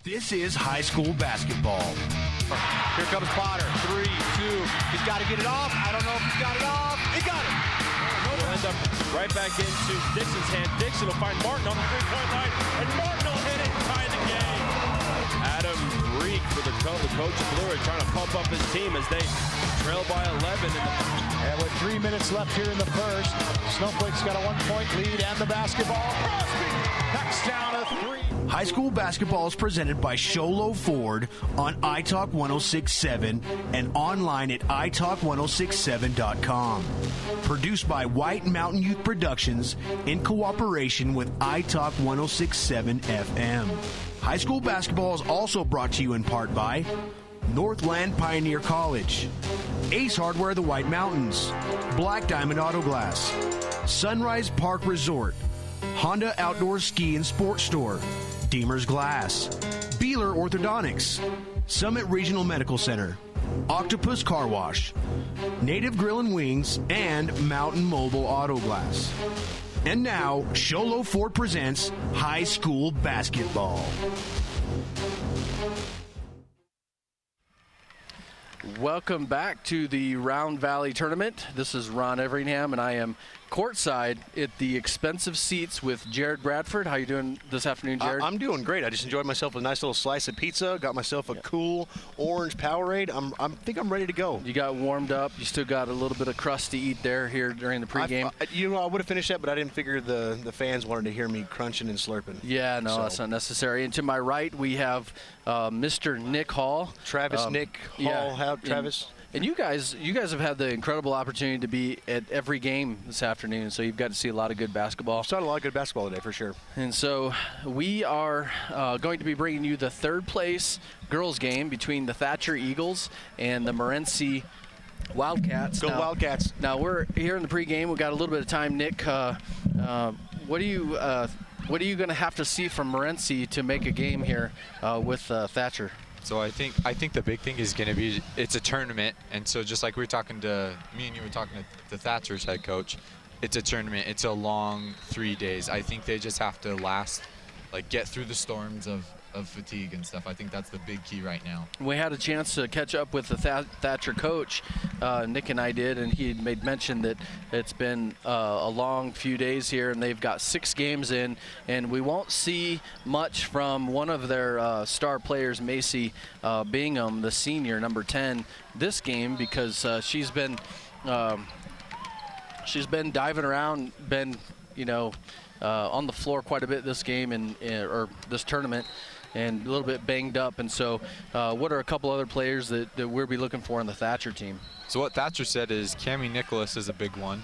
This is high school basketball. Here comes Potter. 3, 2. He's got to get it off. I don't know if he's got it off. He got it. We'll end up right back into Dixon's hand. Dixon will find Martin on the three-point line, and Martin will hit it and tie the game. Adam Reek for the coach of Blue Ridge trying to pump up his team as they trail by 11. And with 3 minutes left here in the first, Snowflake's got a 1-point lead and the basketball. Crosby knocks down a 3. High school basketball is presented by Sholo Ford on iTalk 1067 and online at iTalk1067.com. Produced by White Mountain Youth Productions in cooperation with iTalk 1067 FM. High school basketball is also brought to you in part by Northland Pioneer College, Ace Hardware of the White Mountains, Black Diamond Auto Glass, Sunrise Park Resort, Honda Outdoor Ski and Sports Store, Deemer's Glass, Beeler Orthodontics, Summit Regional Medical Center, Octopus Car Wash, Native Grill and Wings, and Mountain Mobile Auto Glass. And now, Sholo Ford presents high school basketball. Welcome back to the Round Valley Tournament. This is Ron Everingham, and I am courtside at the expensive seats with Jared Bradford. How you doing this afternoon, Jared? I'm doing great. I just enjoyed myself a nice little slice of pizza. Got myself a cool orange Powerade. I think I'm ready to go. You got warmed up. You still got a little bit of crust to eat there here during the pregame. I would have finished that, but I didn't figure the fans wanted to hear me crunching and slurping. Yeah, no, that's not necessary. And to my right, we have Mr. Nick Hall. Travis Nick Hall. Yeah, How, Travis? And you guys have had the incredible opportunity to be at every game this afternoon, so you've got to see a lot of good basketball. Saw a lot of good basketball today, for sure. And so we are going to be bringing you the third place girls game between the Thatcher Eagles and the Morenci Wildcats. Go Wildcats. Now we're here in the pregame. We've got a little bit of time. Nick, what are you going to have to see from Morenci to make a game here with Thatcher? So I think the big thing is going to be it's a tournament, and so just like me and you were talking to Thatcher's head coach, it's a tournament. It's a long 3 days. I think they just have to get through the storms of fatigue and stuff. I think that's the big key right now. We had a chance to catch up with the Thatcher coach, Nick and I did, and he had made mention that it's been a long few days here, and they've got 6 games in, and we won't see much from one of their star players, Macy Bingham, the senior, number 10, this game because she's been diving around, on the floor quite a bit this game or this tournament, and a little bit banged up. And so what are a couple other players that we'll be looking for in the Thatcher team? So what Thatcher said is Cammie Nicholas is a big one.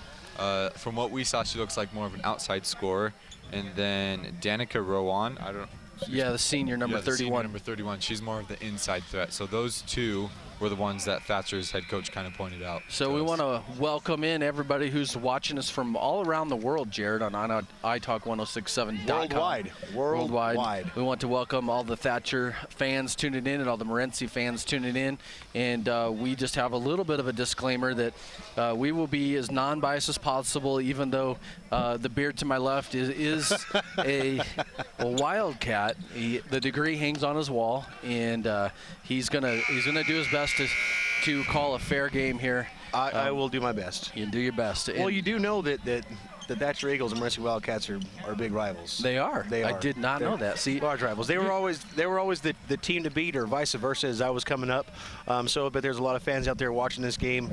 From what we saw, she looks like more of an outside scorer. And then Danica Rowan, the senior, number 31. Senior, number 31. She's more of the inside threat. So those two were the ones that Thatcher's head coach kind of pointed out. So we want to welcome in everybody who's watching us from all around the world, Jared, on iTalk1067.com. Worldwide. We want to welcome all the Thatcher fans tuning in and all the Morenci fans tuning in. And we just have a little bit of a disclaimer that we will be as non-biased as possible, even though the beard to my left is a Wildcat. The degree hangs on his wall, and he's gonna do his best to call a fair game here. I will do my best. You do your best. Well, you do know that the Thatcher Eagles and Morenci Wildcats are big rivals. They are. I did not know that. See, large rivals. They were always the team to beat, or vice versa, as I was coming up. But there's a lot of fans out there watching this game.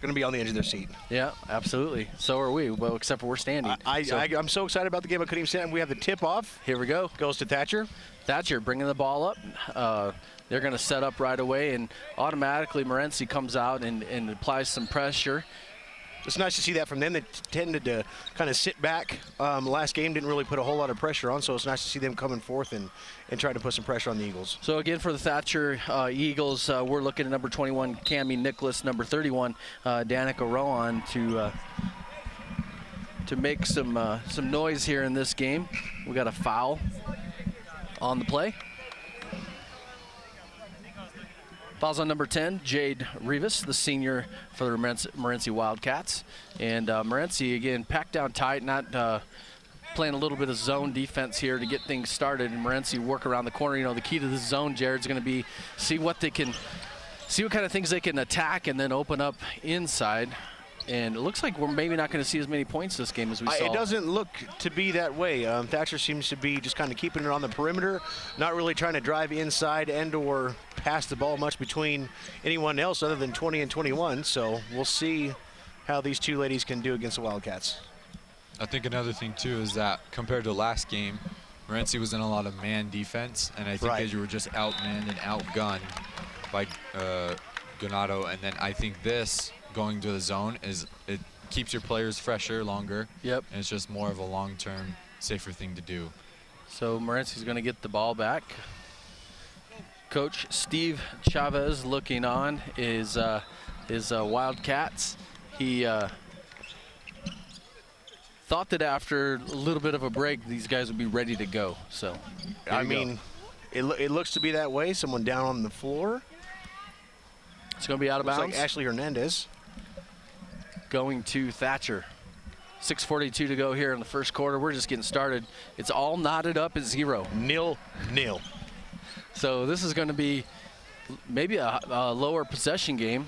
Going to be on the edge of their seat. Yeah, absolutely. So are we. Well, except for we're standing. I'm so excited about the game. I couldn't even stand. We have the tip off. Here we go. Goes to Thatcher. Thatcher bringing the ball up. They're going to set up right away, and automatically Morenci comes out and applies some pressure. It's nice to see that from them. They tended to kind of sit back. Last game didn't really put a whole lot of pressure on, so it's nice to see them coming forth and trying to put some pressure on the Eagles. So again, for the Thatcher Eagles, we're looking at number 21, Cammie Nicholas, number 31, Danica Rowan to make some noise here in this game. We got a foul on the play. Fouls on number 10, Jade Rivas, the senior for the Morenci Wildcats. And Morenci, again, packed down tight, not playing a little bit of zone defense here to get things started, and Morenci work around the corner. You know, the key to the zone, Jared, is going to be see what kind of things they can attack and then open up inside. And it looks like we're maybe not going to see as many points this game as we saw. It doesn't look to be that way. Thatcher seems to be just kind of keeping it on the perimeter, not really trying to drive inside and or pass the ball much between anyone else other than 20 and 21. So we'll see how these two ladies can do against the Wildcats. I think another thing, too, is that compared to last game, Morenci was in a lot of man defense, and I think they were just outmanned and outgunned by Donato. And then I think this, going to the zone, it keeps your players fresher longer. Yep. And it's just more of a long-term, safer thing to do. So Morenci's going to get the ball back. Coach Steve Chavez looking on is Wildcats. He thought that after a little bit of a break, these guys would be ready to go. So, I mean, it looks to be that way. Someone down on the floor. It's going to be out of bounds. Looks like Ashley Hernandez. Going to Thatcher. 6:42 to go here in the first quarter. We're just getting started. It's all knotted up at 0. 0-0. So this is going to be maybe a lower possession game.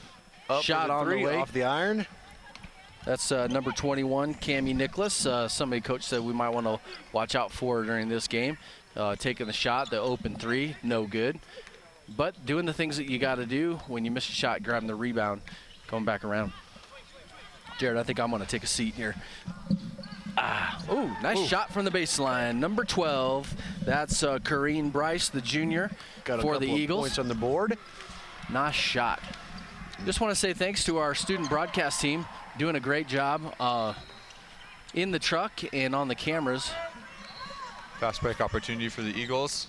Up Shot on the way. Off the iron. That's number 21, Cammie Nicholas. Somebody coach said we might want to watch out for during this game. Taking the shot, the open 3, no good. But doing the things that you got to do when you miss a shot, grabbing the rebound, going back around. Jared, I think I'm going to take a seat here. Nice shot from the baseline. Number 12, that's Corrine Bryce, the junior for the Eagles. Points on the board. Nice shot. Just want to say thanks to our student broadcast team, doing a great job in the truck and on the cameras. Fast break opportunity for the Eagles.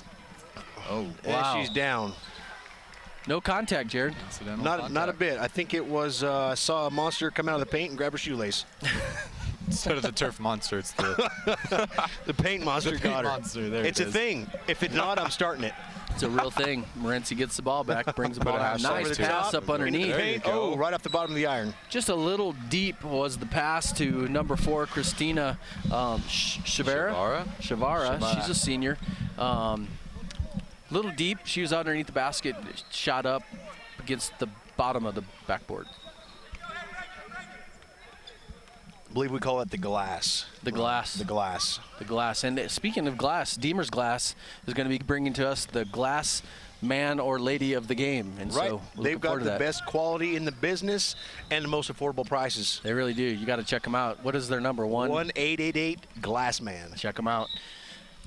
Oh, wow. And she's down. No contact, Jared. Not a bit. I think it was saw a monster come out of the paint and grab her shoelace. Instead of the turf monster, it's the the paint monster the got paint her. monster. There It's it a is. thing. If it's not, I'm starting it. It's a real thing. Morenci gets the ball back, brings the ball down. Nice pass up underneath. There you go. Oh, right off the bottom of the iron. Just a little deep was the pass to number 4, Christina Shavara. She's a senior. Little deep. She was underneath the basket, shot up against the bottom of the backboard. I believe we call it the glass. The glass. The glass. The glass. And speaking of glass, Deemer's Glass is going to be bringing to us the glass man or lady of the game. And Right. so They've got the best quality in the business and the most affordable prices. They really do. You got to check them out. What is their number? 1-888 Glass Man. Check them out.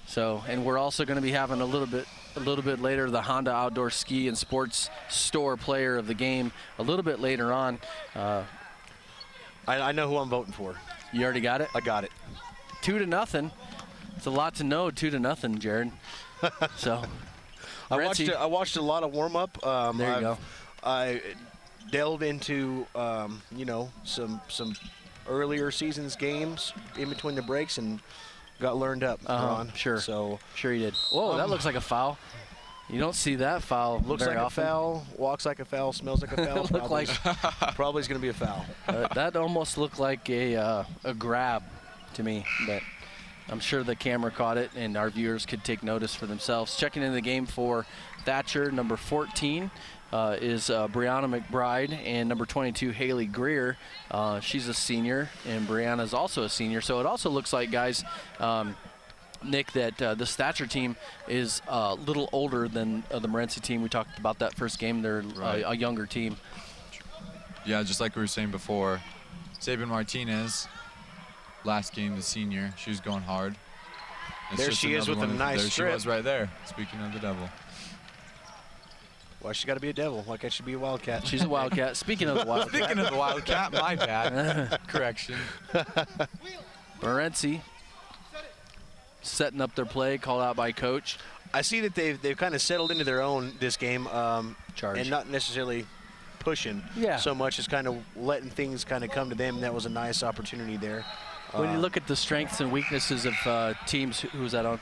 So, and we're also going to be having a little bit later the Honda Outdoor Ski and Sports Store Player of the Game a little bit later on. I know who I'm voting for. You already got it? I got it. 2-0. It's a lot to know. 2-0, Jared. So, I watched a lot of warm up. There you go. I delved into some earlier seasons games in between the breaks and got learned up. Ron. Sure. So sure you did. Whoa, that looks like a foul. You don't see that foul looks very like often. a foul, walks like a foul, smells like a foul. Probably is going to be a foul. That almost looked like a grab to me, but I'm sure the camera caught it and our viewers could take notice for themselves. Checking in the game for Thatcher, number 14 is Brianna McBride, and number 22, Haley Greer. She's a senior, and Brianna's also a senior. So it also looks like, guys, Nick, that this Thatcher team is a little older than the Morenci team. We talked about that first game. They're a younger team. Yeah, just like we were saying before, Sabin Martinez, last game, the senior, she was going hard. There she is with a nice strip. There she was right there, speaking of the devil. Why she got to be a devil? Why can't she be a Wildcat? She's a Wildcat. Speaking of the Wildcat. Speaking of the Wildcat, my bad. Correction. Morenci setting up their play, called out by coach. I see that they've kind of settled into their own this game, Charge. and not necessarily pushing so much as kind of letting things kind of come to them. That was a nice opportunity there. When you look at the strengths and weaknesses of teams, who was that on?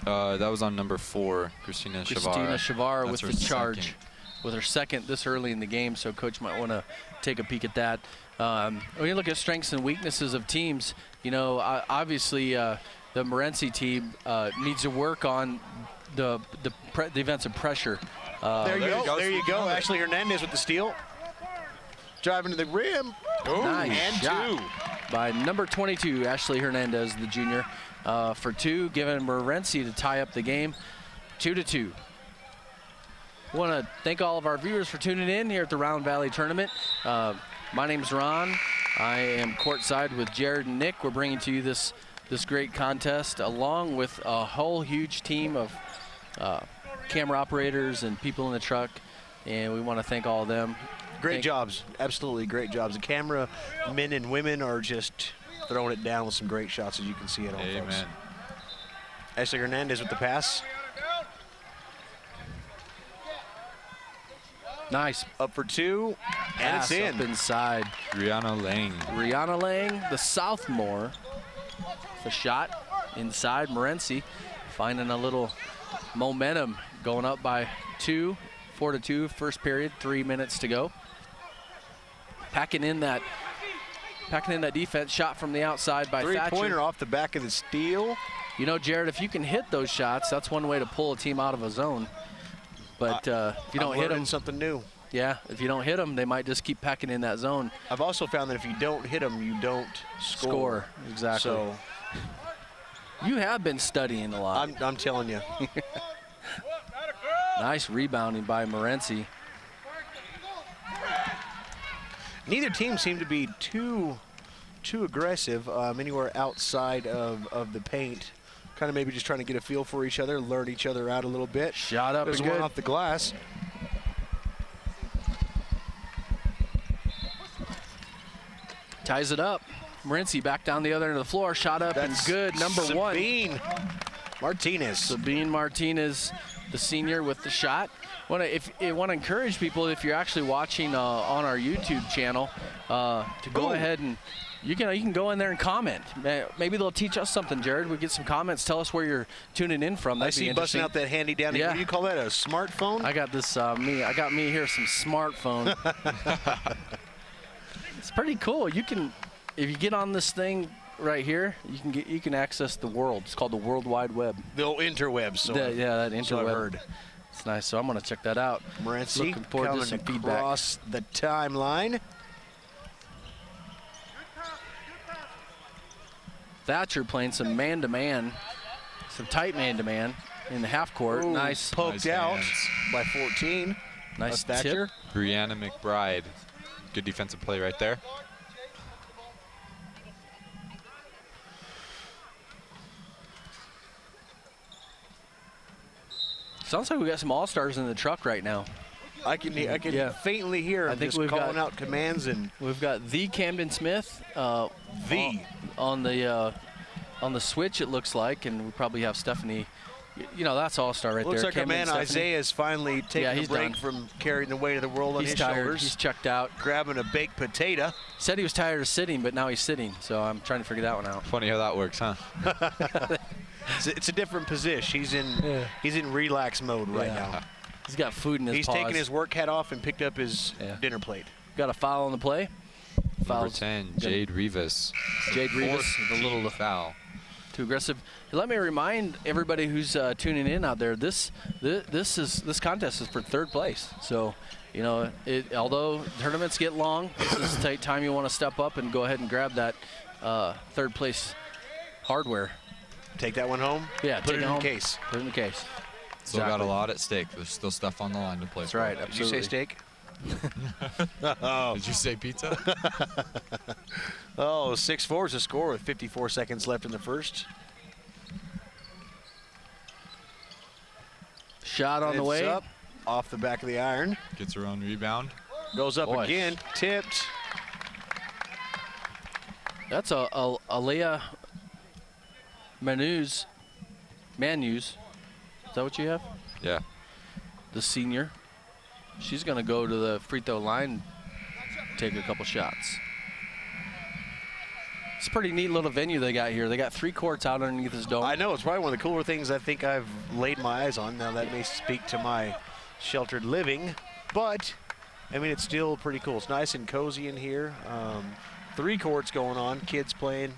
That was on number 4, Christina Shavara with the charge. Second. With her second this early in the game, so coach might want to take a peek at that. When you look at strengths and weaknesses of teams, obviously the Morenci team needs to work on the defensive pressure. There you go. Ashley Hernandez with the steal. Driving to the rim. Nice and shot 2. By number 22, Ashley Hernandez, the junior, for 2, giving Morenci to tie up the game, 2-2. Want to thank all of our viewers for tuning in here at the Round Valley Tournament. My name's Ron. I am courtside with Jared and Nick. We're bringing to you this great contest along with a whole huge team of camera operators and people in the truck, and we want to thank all of them. Great jobs. Absolutely great jobs. The camera men and women are just throwing it down with some great shots, as you can see it all, folks. Amen. Ashley Hernandez with the pass. Nice. Up for 2, and it's in. Up inside. Rihanna Lang, the sophomore. The shot inside. Morenci finding a little momentum, going up by 2, 4-2, first period, 3 minutes to go. Packing in that defense. Shot from the outside by Thatcher. Three-pointer off the back of the steal. You know, Jared, if you can hit those shots, that's one way to pull a team out of a zone. But if you don't hit them, something new. Yeah, if you don't hit them, they might just keep packing in that zone. I've also found that if you don't hit them, you don't score. Exactly. So you have been studying a lot. I'm telling you. Nice rebounding by Morenci. Neither team seemed to be too aggressive anywhere outside of the paint. Kind of maybe just trying to get a feel for each other, learn each other out a little bit. Shot up. There's and one good. off the glass. Ties it up. Morenci back down the other end of the floor. Shot up and good. Number 1. Sabine Martinez, the senior, with the shot. Want to encourage people, if you're actually watching on our YouTube channel, to go ahead and you can go in there and comment. Maybe they'll teach us something, Jared. We get some comments. Tell us where you're tuning in from. That'd I see you busting out that handy dandy. Yeah. What do you call that? A smartphone? I got this. I got me here some smartphone. It's pretty cool. You can, if you get on this thing right here, you can access the world. It's called the World Wide Web. The old interwebs. Yeah, that interweb. So I've heard. It's nice. So I'm going to check that out. Morenci looking forward to some feedback. Across the timeline. Thatcher playing some man-to-man, some tight man-to-man in the half court. Ooh, nice. Poked out by 14. Nice Thatcher. tip. Brianna McBride. Good defensive play right there. Sounds like we got some all-stars in the truck right now. I can faintly hear him just calling out commands, and we've got the Camden Smith on the switch, it looks like, and we probably have Stephanie. You know, that's all-star right looks there. Looks like our man Isaiah is finally taking a break from carrying the weight of the world on his shoulders. He's checked out. Grabbing a baked potato. Said he was tired of sitting, but now he's sitting, so I'm trying to figure that one out. Funny how that works, huh? It's a different position. He's in relax mode right now. He's got food in his paws. He's taken his work hat off and picked up his dinner plate. Got a foul on the play. Number 10, Jade Rivas. Jade Rivas with a little foul. Too aggressive. Let me remind everybody who's tuning in out there, this contest is for third place. So, you know, although tournaments get long, this is the time you want to step up and go ahead and grab that third place hardware. Take that one home? Yeah, put it in the case. Put it in the case. Still got a lot at stake. There's still stuff on the line to play. That's right. Did you say steak? Did you say pizza? 6-4 is the score with 54 seconds left in the first. Shot on the way. Up, off the back of the iron. Gets her own rebound. Goes up again. Tipped. That's Alea Manus. Is that what you have? Yeah. The senior. She's going to go to the free throw line and take a couple shots. It's a pretty neat little venue they got here. They got 3 courts out underneath this dome. I know. It's probably one of the cooler things I think I've laid my eyes on. Now, that may speak to my sheltered living, but, I mean, it's still pretty cool. It's nice and cozy in here. 3 courts going on, kids playing,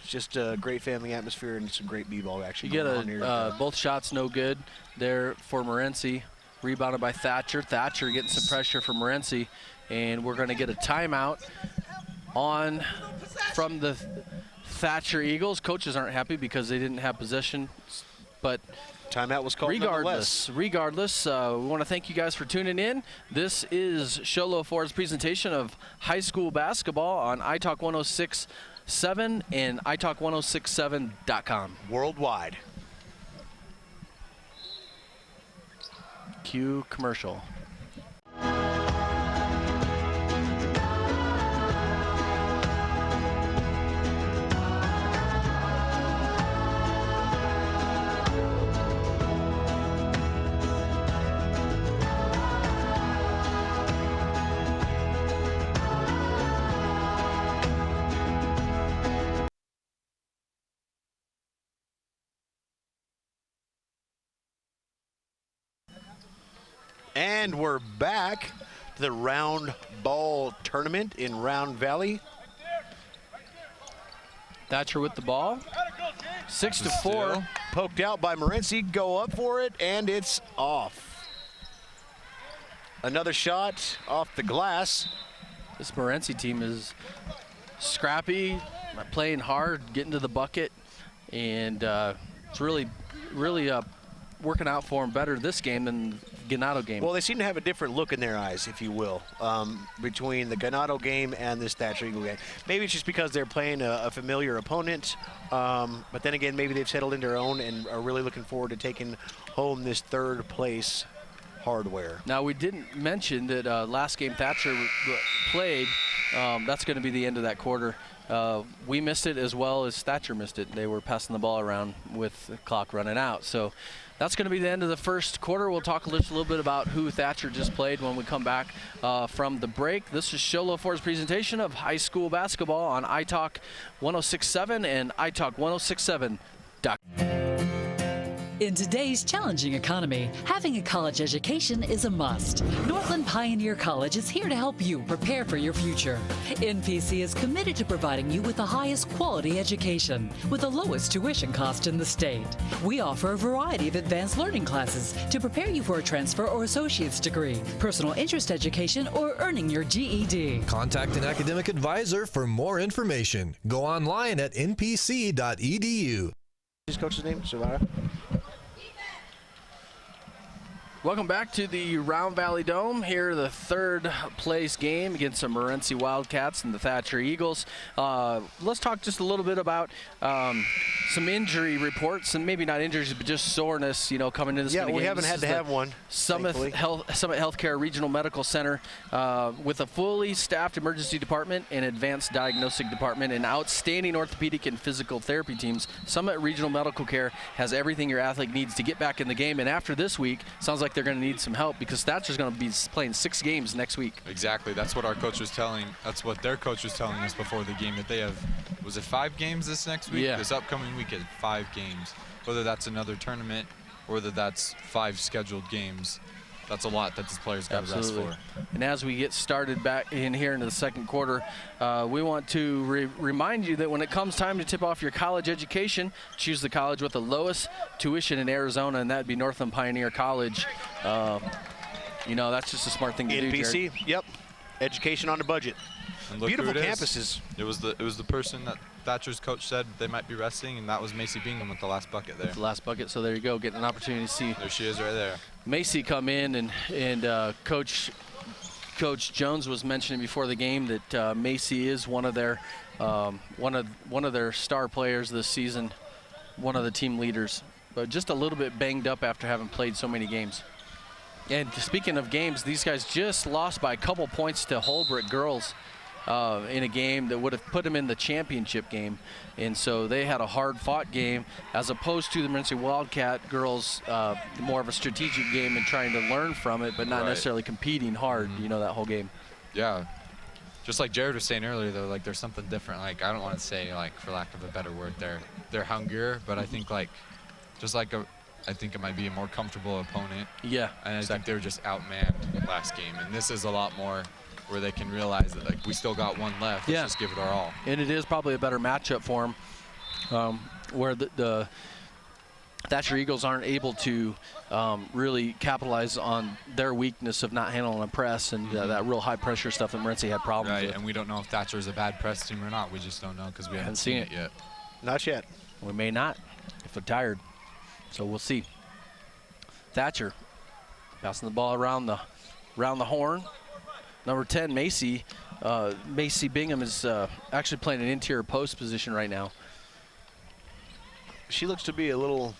just a great family atmosphere and some great b-ball action. You get both shots no good there for Morenci. Rebounded by Thatcher. Thatcher getting some pressure from Morenci, and we're going to get a timeout on from the Thatcher Eagles. Coaches aren't happy because they didn't have possession, but timeout was called regardless, we want to thank you guys for tuning in. This is Sholo Ford's presentation of high school basketball on iTalk 106.7 and iTalk1067.com. Worldwide. Cue commercial. And we're back to the round ball tournament in Round Valley. Thatcher with the ball. 6-4. Poked out by Morenci. Go up for it, and it's off. Another shot off the glass. This Morenci team is scrappy, playing hard, getting to the bucket, and it's really working out for them better this game than Ganado game. Well, they seem to have a different look in their eyes, if you will, between the Ganado game and this Thatcher Eagle game. Maybe it's just because they're playing a familiar opponent, but then again, maybe they've settled into their own and are really looking forward to taking home this third place hardware. Now, we didn't mention that last game Thatcher played, that's going to be the end of that quarter. We missed it as well as Thatcher missed it. They were passing the ball around with the clock running out. So that's going to be the end of the first quarter. We'll talk just a little bit about who Thatcher just played when we come back from the break. This is Sholo Ford's presentation of high school basketball on iTalk 106.7 and iTalk1067.com. In today's challenging economy, having a college education is a must. Northland Pioneer College is here to help you prepare for your future. NPC is committed to providing you with the highest quality education with the lowest tuition cost in the state. We offer a variety of advanced learning classes to prepare you for a transfer or associate's degree, personal interest education, or earning your GED. Contact an academic advisor for more information. Go online at npc.edu. His coach's name, Savara? Welcome back to the Round Valley Dome. Here, the third place game against the Morenci Wildcats and the Thatcher Eagles. Let's talk just a little bit about some injury reports, and maybe not injuries, but just soreness, coming into this game. Yeah, we haven't had to have one. Summit Healthcare Regional Medical Center with a fully staffed emergency department and advanced diagnostic department and outstanding orthopedic and physical therapy teams. Summit Regional Medical Care has everything your athlete needs to get back in the game. And after this week, sounds like they're going to need some help because Thatcher's going to be playing 6 games next week. Exactly. That's what our coach was telling. That's what their coach was telling us before the game, that they have, was it 5 games this next week? Yeah. This upcoming week is 5 games. Whether that's another tournament or whether that's 5 scheduled games, that's a lot that these players got to rest for. And as we get started back in here into the second quarter, we want to remind you that when it comes time to tip off your college education, choose the college with the lowest tuition in Arizona, and that would be Northland Pioneer College. That's just a smart thing to do, NPC, Jared. yep. Education on the budget. And look Beautiful who it campuses. It was the person that Thatcher's coach said they might be resting, and that was Macy Bingham with the last bucket there. The last bucket, so there you go, getting an opportunity to see. There she is right there. Macy come in, and Coach Jones was mentioning before the game that Macy is one of their star players this season, one of the team leaders, but just a little bit banged up after having played so many games. And speaking of games, these guys just lost by a couple points to Holbrook girls in a game that would have put them in the championship game. And so they had a hard-fought game as opposed to the Morenci Wildcat girls, more of a strategic game and trying to learn from it, but not necessarily competing hard, that whole game. Yeah. Just like Jared was saying earlier, though, like there's something different. Like I don't want to say, like for lack of a better word, they're hungrier, but I think I think it might be a more comfortable opponent. Yeah. And I think they were just outmanned last game, and this is a lot more where they can realize that we still got one left. Let's just give it our all. And it is probably a better matchup for them where the Thatcher Eagles aren't able to really capitalize on their weakness of not handling a press and that real high pressure stuff that Morenci had problems with. And we don't know if Thatcher is a bad press team or not. We just don't know because we haven't seen it yet. Not yet. We may not if they're tired. So we'll see. Thatcher passing the ball around the horn. Number 10, Macy. Macy Bingham is actually playing an interior post position right now. She looks to be a little,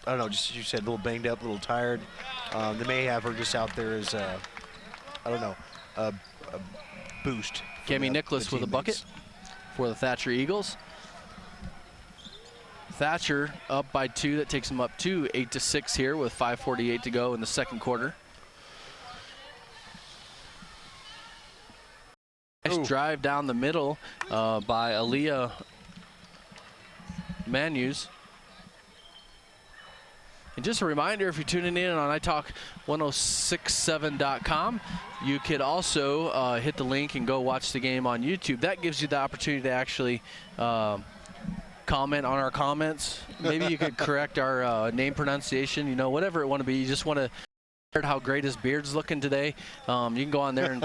I don't know, just as you said, a little banged up, a little tired. They may have her just out there as, I don't know, a boost. Cami Nicholas with a bucket for the Thatcher Eagles. Thatcher up by 2. That takes them up to 8-6 here with 5:48 to go in the second quarter. Nice drive down the middle by Aaliyah Manus. And just a reminder, if you're tuning in on iTalk1067.com, you could also hit the link and go watch the game on YouTube. That gives you the opportunity to actually comment on our comments. Maybe you could correct our name pronunciation, you know, whatever it want to be. You just want to hear how great his beard's looking today. You can go on there and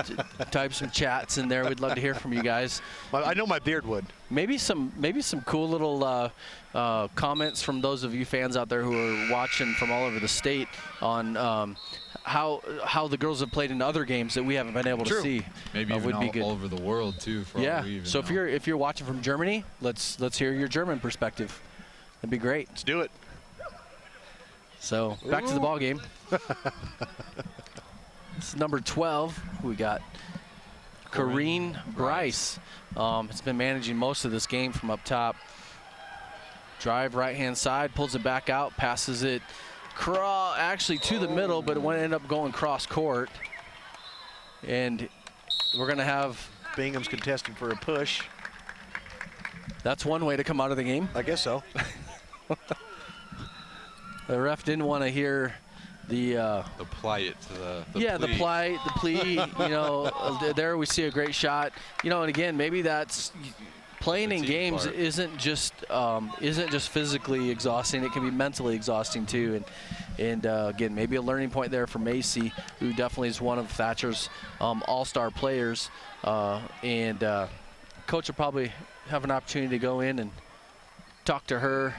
type some chats in there. We'd love to hear from you guys. I know my beard would. Maybe some cool little comments from those of you fans out there who are watching from all over the state on how the girls have played in other games that we haven't been able to see. Maybe even all over the world too. For all we even so know. if you're watching from Germany, let's hear your German perspective. That'd be great. Let's do it. So back to the ball game. This is number 12. We got Corrine Bryce. Has been managing most of this game from up top. Drive right-hand side, pulls it back out, passes it actually to the middle, but it ended up going cross court. And we're going to have Bingham's contesting for a push. That's one way to come out of the game. I guess so. The ref didn't want to hear the play it to the plea. the plea. You know, there we see a great shot. You know, and again, maybe that's playing in games isn't just physically exhausting. It can be mentally exhausting too. And again, maybe a learning point there for Macy, who definitely is one of Thatcher's all-star players. Coach will probably have an opportunity to go in and talk to her.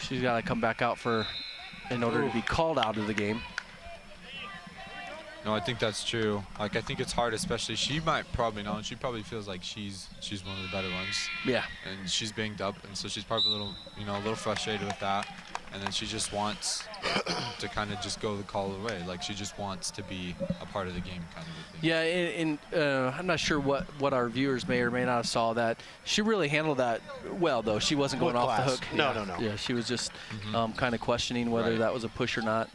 She's got to come back out in order to be called out of the game. No, I think that's true. Like, I think it's hard, especially she might probably know, and she probably feels like she's one of the better ones. Yeah. And she's banged up, and so she's probably a little frustrated with that. And then she just wants to kind of just go the call away. Like, she just wants to be a part of the game kind of a thing. Yeah, and I'm not sure what our viewers may or may not have saw that. She really handled that well, though. She wasn't going off the hook. No. Yeah, she was just kind of questioning whether that was a push or not.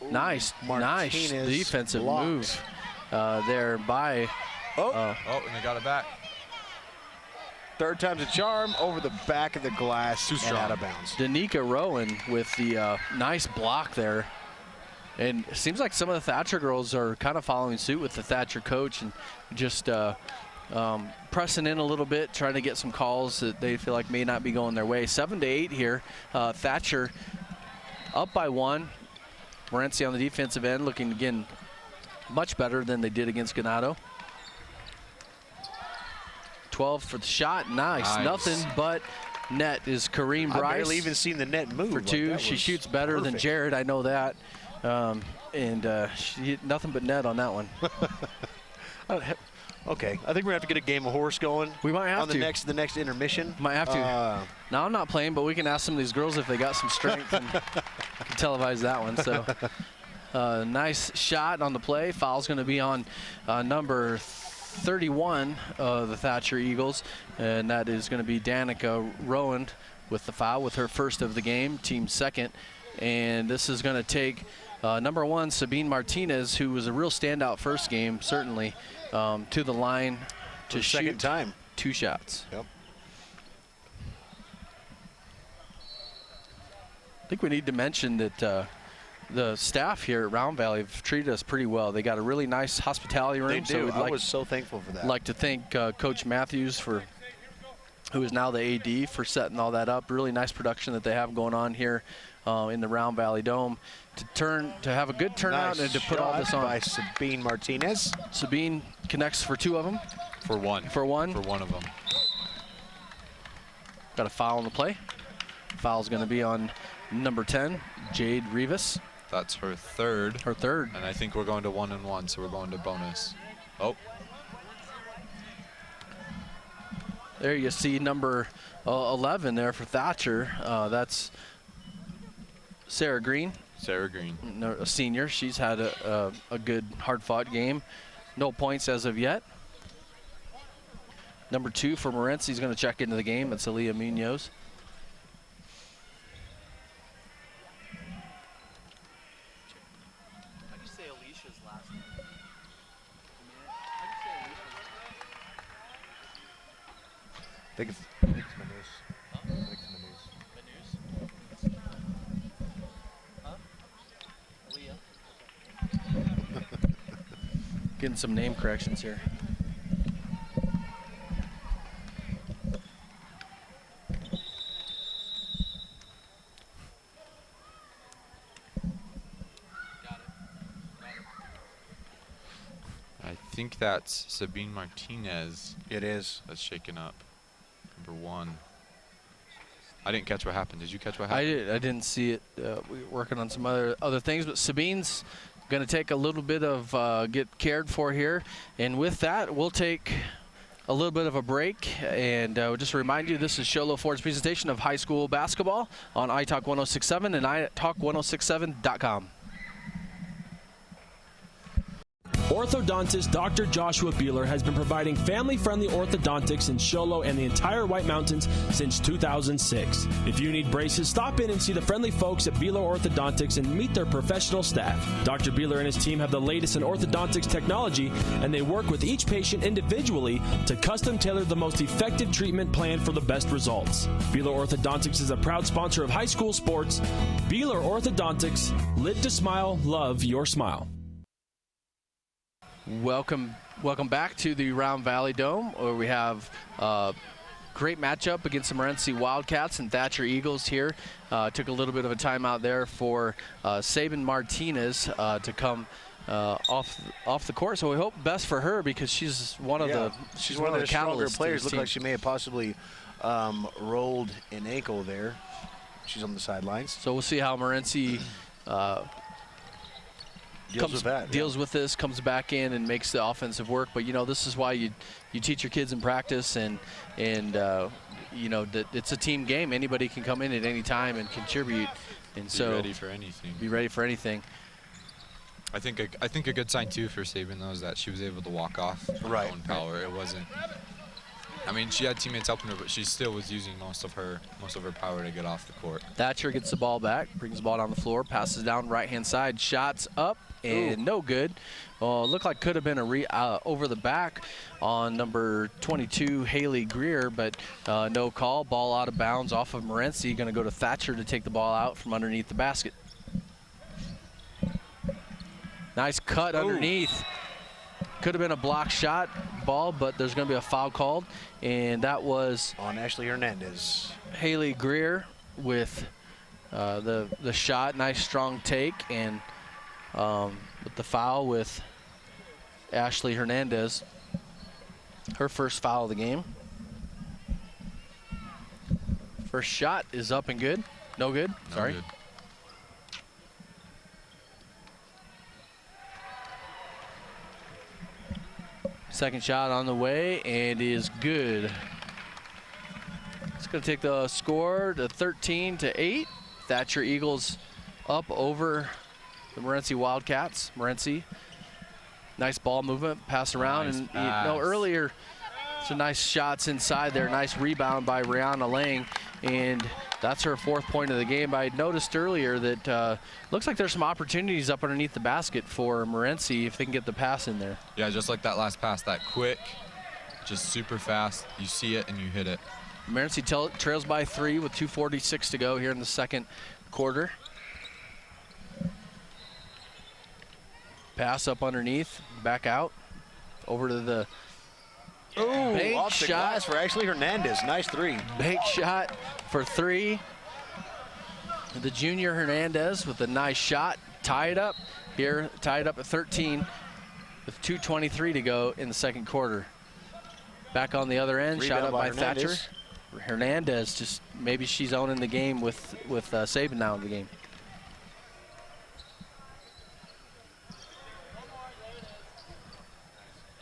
Nice defensive move there by. And they got it back. Third time's a charm, over the back of the glass and out of bounds. Danica Rowan with the nice block there. And it seems like some of the Thatcher girls are kind of following suit with the Thatcher coach and just pressing in a little bit, trying to get some calls that they feel like may not be going their way. 7-8 here. Thatcher up by 1. Morenci on the defensive end looking, again, much better than they did against Ganado. 12 for the shot. Nice. Nothing but net is Kareem Bryce. I barely even seen the net move. For 2. She shoots better than Jared. I know that. She hit nothing but net on that one. Okay, I think we're gonna have to get a game of horse going. We might have on the next intermission. Might have to. Now I'm not playing, but we can ask some of these girls if they got some strength and can televise that one. So nice shot on the play. Foul's going to be on number 31 of the Thatcher Eagles, and that is going to be Danica Rowan with the foul, with her first of the game, team second. And this is going to take number 1, Sabine Martinez, who was a real standout first game, certainly, to the line to shoot second time 2 shots. Yep. I think we need to mention that the staff here at Round Valley have treated us pretty well. They got a really nice hospitality room. They do. I was so thankful for that. Like to thank Coach Matthews for who is now the AD, for setting all that up. Really nice production that they have going on here in the Round Valley Dome to have a good turnout and to put all this on. By Sabine Martinez. Sabine connects for 2 of them. For one. For one. For one of them. Got a foul on the play. Foul's going to be on number 10, Jade Rivas. That's her third. Her third. And I think we're going to 1-and-1, so we're going to bonus. Oh. There you see number 11 there for Thatcher. That's Sarah Green. Sarah Green. A senior. She's had a good, hard-fought game. No points as of yet. Number 2 for Morenci is going to check into the game. It's Aaliyah Munoz. How do you say Alicia's last name? I think it's Manus. Getting some name corrections here. I think that's Sabine Martinez. It is. That's shaken up. Number 1. I didn't catch what happened. Did you catch what happened? I didn't see it. We were working on some other things, but Sabine's going to take a little bit of get cared for here, and with that, we'll take a little bit of a break. And just to remind you, this is Sholo Ford's presentation of high school basketball on iTalk 1067 and iTalk1067.com. Orthodontist Dr. Joshua Beeler has been providing family-friendly orthodontics in Show Low and the entire White Mountains since 2006. If you need braces, stop in and see the friendly folks at Beeler Orthodontics and meet their professional staff. Dr. Beeler and his team have the latest in orthodontics technology, and they work with each patient individually to custom tailor the most effective treatment plan for the best results. Beeler Orthodontics is a proud sponsor of high school sports. Beeler Orthodontics, live to smile, love your smile. Welcome back to the Round Valley Dome, where we have a great matchup against the Morenci Wildcats and Thatcher Eagles here. Took a little bit of a timeout there for Sabine Martinez to come off the court. So we hope best for her, because she's one of the stronger players. Looked team. like she may have possibly rolled an ankle there. She's on the sidelines. So we'll see how Morenci deals with this, comes back in and makes the offensive work. But, you know, this is why you teach your kids in practice, and you know, that it's a team game. Anybody can come in at any time and contribute. And so be ready for anything. Be ready for anything. I think a good sign too for Sabine, though, is that she was able to walk off her own power. It wasn't. I mean, she had teammates helping her, but she still was using most of her power to get off the court. Thatcher gets the ball back, brings the ball down the floor, passes down right-hand side, shots up, and no good. Looked like could have been a over the back on number 22, Haley Greer, but no call. Ball out of bounds off of Morenci. Going to go to Thatcher to take the ball out from underneath the basket. Nice cut underneath. Could have been a block shot ball, but there's going to be a foul called, and that was on Ashley Hernandez. Haley Greer with the shot. Nice strong take, and with the foul with Ashley Hernandez, her first foul of the game. First shot is up and good. No good. Sorry. Good. Second shot on the way and is good. It's going to take the score to 13-8. Thatcher Eagles up over the Morenci Wildcats. Morenci, nice ball movement, pass around, Nice and pass. you know, earlier some nice shots inside there. Nice rebound by Rihanna Lang, and that's her 4th point of the game. I had noticed earlier that looks like there's some opportunities up underneath the basket for Morenci if they can get the pass in there. Yeah, just like that last pass, that quick, just super fast. You see it and you hit it. Morenci trails by 3 with 2:46 to go here in the second quarter. Pass up underneath, back out, over to the Ooh, bank off the shot glass for Ashley Hernandez. Nice three. Bank shot for 3. The junior Hernandez with a nice shot. Tie it up here. Tied up at 13 with 2:23 to go in the second quarter. Back on the other end. Rebound Shot up by Hernandez. Thatcher. Hernandez, just maybe she's owning the game with Saban now in the game.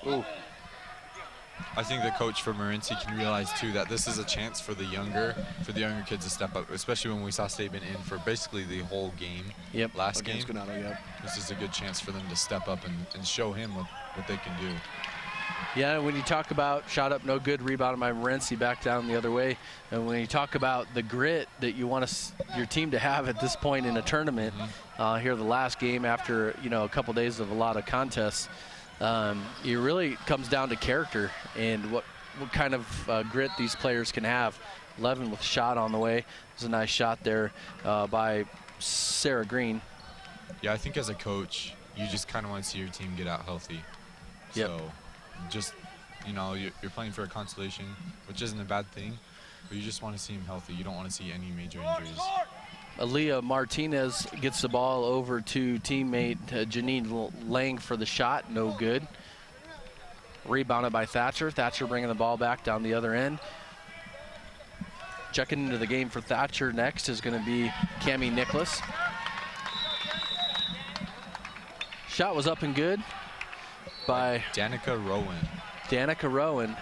Ooh. I think the coach for Morenci can realize too that this is a chance for the younger kids to step up, especially when we saw Saban in for basically the whole game. Yep. Last game. Against Ganado, yep. This is a good chance for them to step up and show him what they can do. Yeah, when you talk about shot up no good, rebound by Morenci back down the other way, and when you talk about the grit that you want your team to have at this point in a tournament, here the last game after a couple days of a lot of contests, it really comes down to character and what kind of grit these players can have. 11 with a shot on the way. There's a nice shot there by Sarah Green. Yeah, I think as a coach, you just kind of want to see your team get out healthy. Yep. So just, you're playing for a consolation, which isn't a bad thing, but you just want to see them healthy. You don't want to see any major injuries. Aaliyah Martinez gets the ball over to teammate Janine Lang for the shot. No good. Rebounded by Thatcher. Thatcher bringing the ball back down the other end. Checking into the game for Thatcher next is going to be Cammie Nicholas. Shot was up and good by Danica Rowan. Danica Rowan.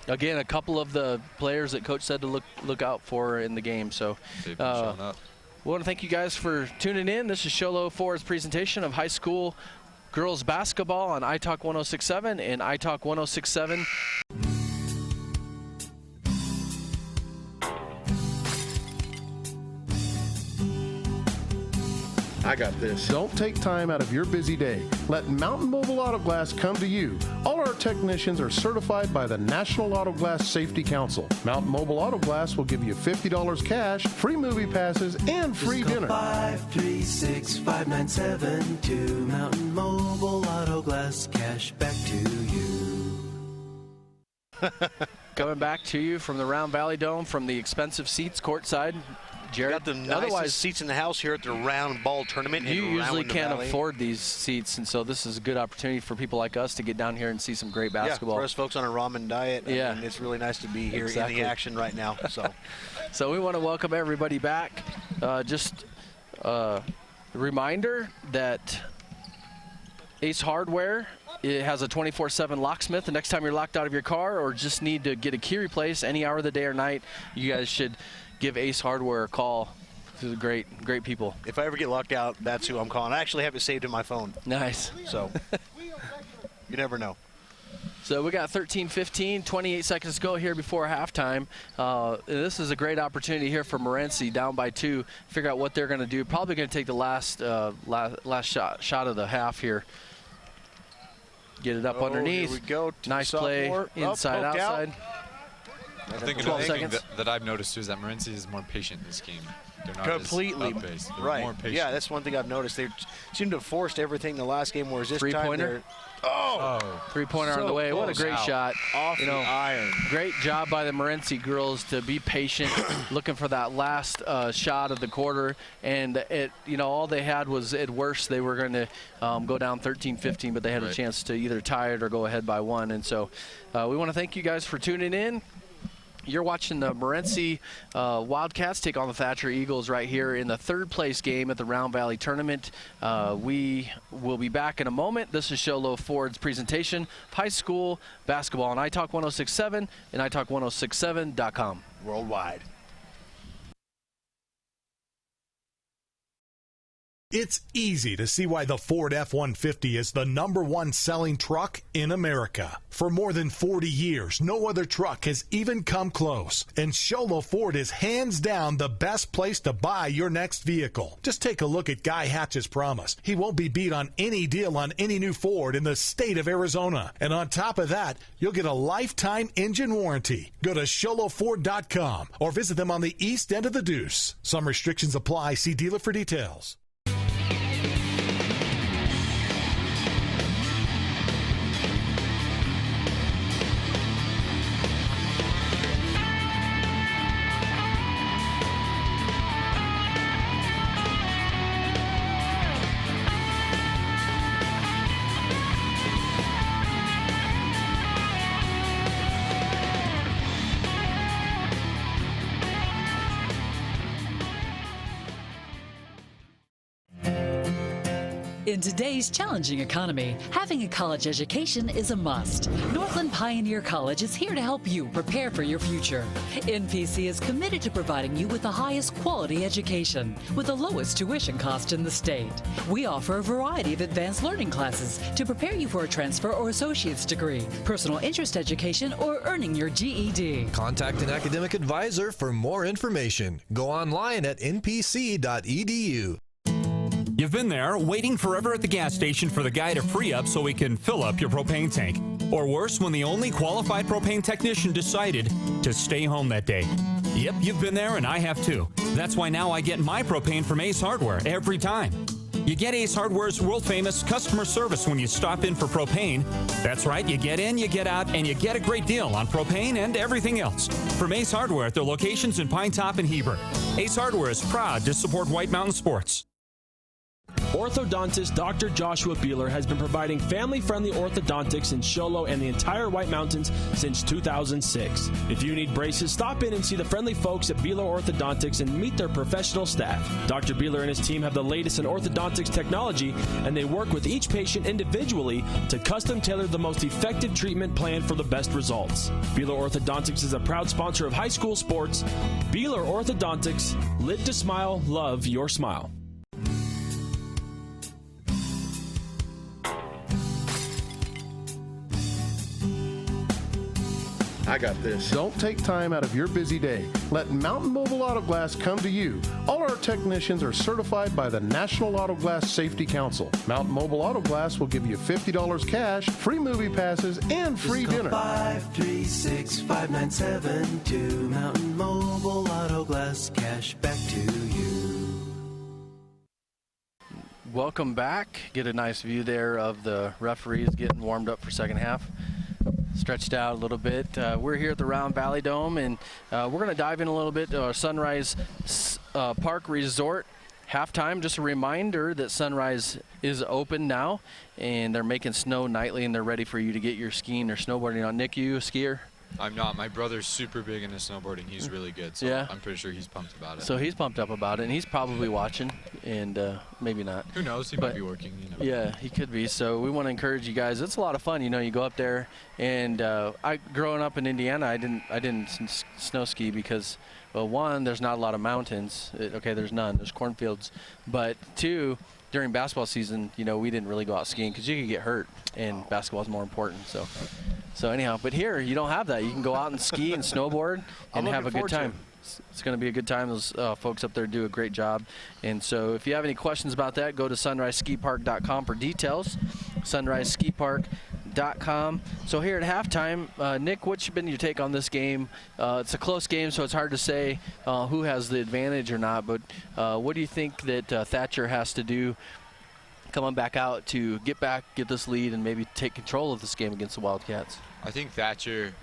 Again, a couple of the players that coach said to look out for in the game. So They've been showing up. We want to thank you guys for tuning in. This is Sholo Ford's presentation of high school girls basketball on iTalk 1067 and iTalk 1067. I got this. Don't take time out of your busy day. Let Mountain Mobile Auto Glass come to you. All our technicians are certified by the National Auto Glass Safety Council. Mountain Mobile Auto Glass will give you $50 cash, free movie passes, and free dinner. 536-5972. Mountain Mobile Auto Glass, cash back to you. Coming back to you from the Round Valley Dome from the expensive seats courtside. Jared, got the nicest seats in the house here at the round ball tournament. You usually can't afford these seats, and so this is a good opportunity for people like us to get down here and see some great basketball. Yeah, for us folks on a ramen diet, yeah. I mean, it's really nice to be here in the action right now. So we want to welcome everybody back. Just a reminder that Ace Hardware, it has a 24/7 locksmith. The next time you're locked out of your car or just need to get a key replaced any hour of the day or night, you guys should give Ace Hardware a call. These are great people. If I ever get locked out, that's who I'm calling. I actually have it saved in my phone. Nice. So you never know. So we got 13-15, 28 seconds to go here before halftime. This is a great opportunity here for Morenci, down by 2, figure out what they're going to do. Probably going to take the last shot of the half here. Get it up underneath. Here we go. Nice play, inside, outside. I think another thing that I've noticed too is that Morenci is more patient in this game. They're not completely as up-based. They're right. more patient. Yeah, that's one thing I've noticed. They seem to have forced everything the last game, whereas this time they're Three-pointer on the way. What a great shot. Off the iron. Great job by the Morenci girls to be patient, looking for that last shot of the quarter. And all they had was, at worst, they were going to go down 13-15, but they had a chance to either tie it or go ahead by 1. And so we want to thank you guys for tuning in. You're watching the Morenci Wildcats take on the Thatcher Eagles right here in the third-place game at the Round Valley Tournament. We will be back in a moment. This is Sholo Ford's presentation of high school basketball on iTalk 1067 and iTalk1067.com. Worldwide. It's easy to see why the Ford F-150 is the #1 selling truck in America. For more than 40 years, no other truck has even come close. And Sholo Ford is hands down the best place to buy your next vehicle. Just take a look at Guy Hatch's promise. He won't be beat on any deal on any new Ford in the state of Arizona. And on top of that, you'll get a lifetime engine warranty. Go to SholoFord.com or visit them on the east end of the Deuce. Some restrictions apply. See dealer for details. In today's challenging economy, having a college education is a must. Northland Pioneer College is here to help you prepare for your future. NPC is committed to providing you with the highest quality education with the lowest tuition cost in the state. We offer a variety of advanced learning classes to prepare you for a transfer or associate's degree, personal interest education, or earning your GED. Contact an academic advisor for more information. Go online at npc.edu. You've been there waiting forever at the gas station for the guy to free up so he can fill up your propane tank. Or worse, when the only qualified propane technician decided to stay home that day. Yep, you've been there and I have too. That's why now I get my propane from Ace Hardware every time. You get Ace Hardware's world-famous customer service when you stop in for propane. That's right, you get in, you get out, and you get a great deal on propane and everything else. From Ace Hardware at their locations in Pine Top and Heber. Ace Hardware is proud to support White Mountain Sports. Orthodontist Dr. Joshua Beeler has been providing family-friendly orthodontics in Show Low and the entire White Mountains since 2006. If you need braces, stop in and see the friendly folks at Beeler Orthodontics and meet their professional staff. Dr. Beeler and his team have the latest in orthodontics technology, and they work with each patient individually to custom tailor the most effective treatment plan for the best results. Beeler Orthodontics is a proud sponsor of high school sports. Beeler Orthodontics, live to smile, love your smile. I got this. Don't take time out of your busy day. Let Mountain Mobile Auto Glass come to you. All our technicians are certified by the National Auto Glass Safety Council. Mountain Mobile Auto Glass will give you $50 cash, free movie passes, and free dinner. 536-5972. Mountain Mobile Auto Glass, cash back to you. Welcome back. Get a nice view there of the referees getting warmed up for second half. Stretched out a little bit. We're here at the Round Valley Dome, and we're going to dive in a little bit to our Sunrise Park Resort halftime. Just a reminder that Sunrise is open now, and they're making snow nightly, and they're ready for you to get your skiing or snowboarding on. Nick, you a skier? I'm not. My brother's super big into snowboarding. He's really good, so yeah. I'm pretty sure he's pumped about it. So he's pumped up about it, and he's probably watching, and maybe not. Who knows? He might be working. You know. Yeah, he could be. So we want to encourage you guys. It's a lot of fun. You know, you go up there, and growing up in Indiana, I didn't snow ski because, well, one, there's not a lot of mountains. Okay, there's none. There's cornfields. But two, during basketball season, you know, we didn't really go out skiing because you could get hurt, and basketball is more important. So anyhow, but here you don't have that. You can go out and ski and snowboard and have a good time. It's going to be a good time. Those folks up there do a great job. And so if you have any questions about that, go to sunriseskipark.com for details. sunriseskipark.com. So here at halftime, Nick, what's been your take on this game? It's a close game, so it's hard to say who has the advantage or not. But what do you think that Thatcher has to do coming back out to get this lead, and maybe take control of this game against the Wildcats? I think Thatcher,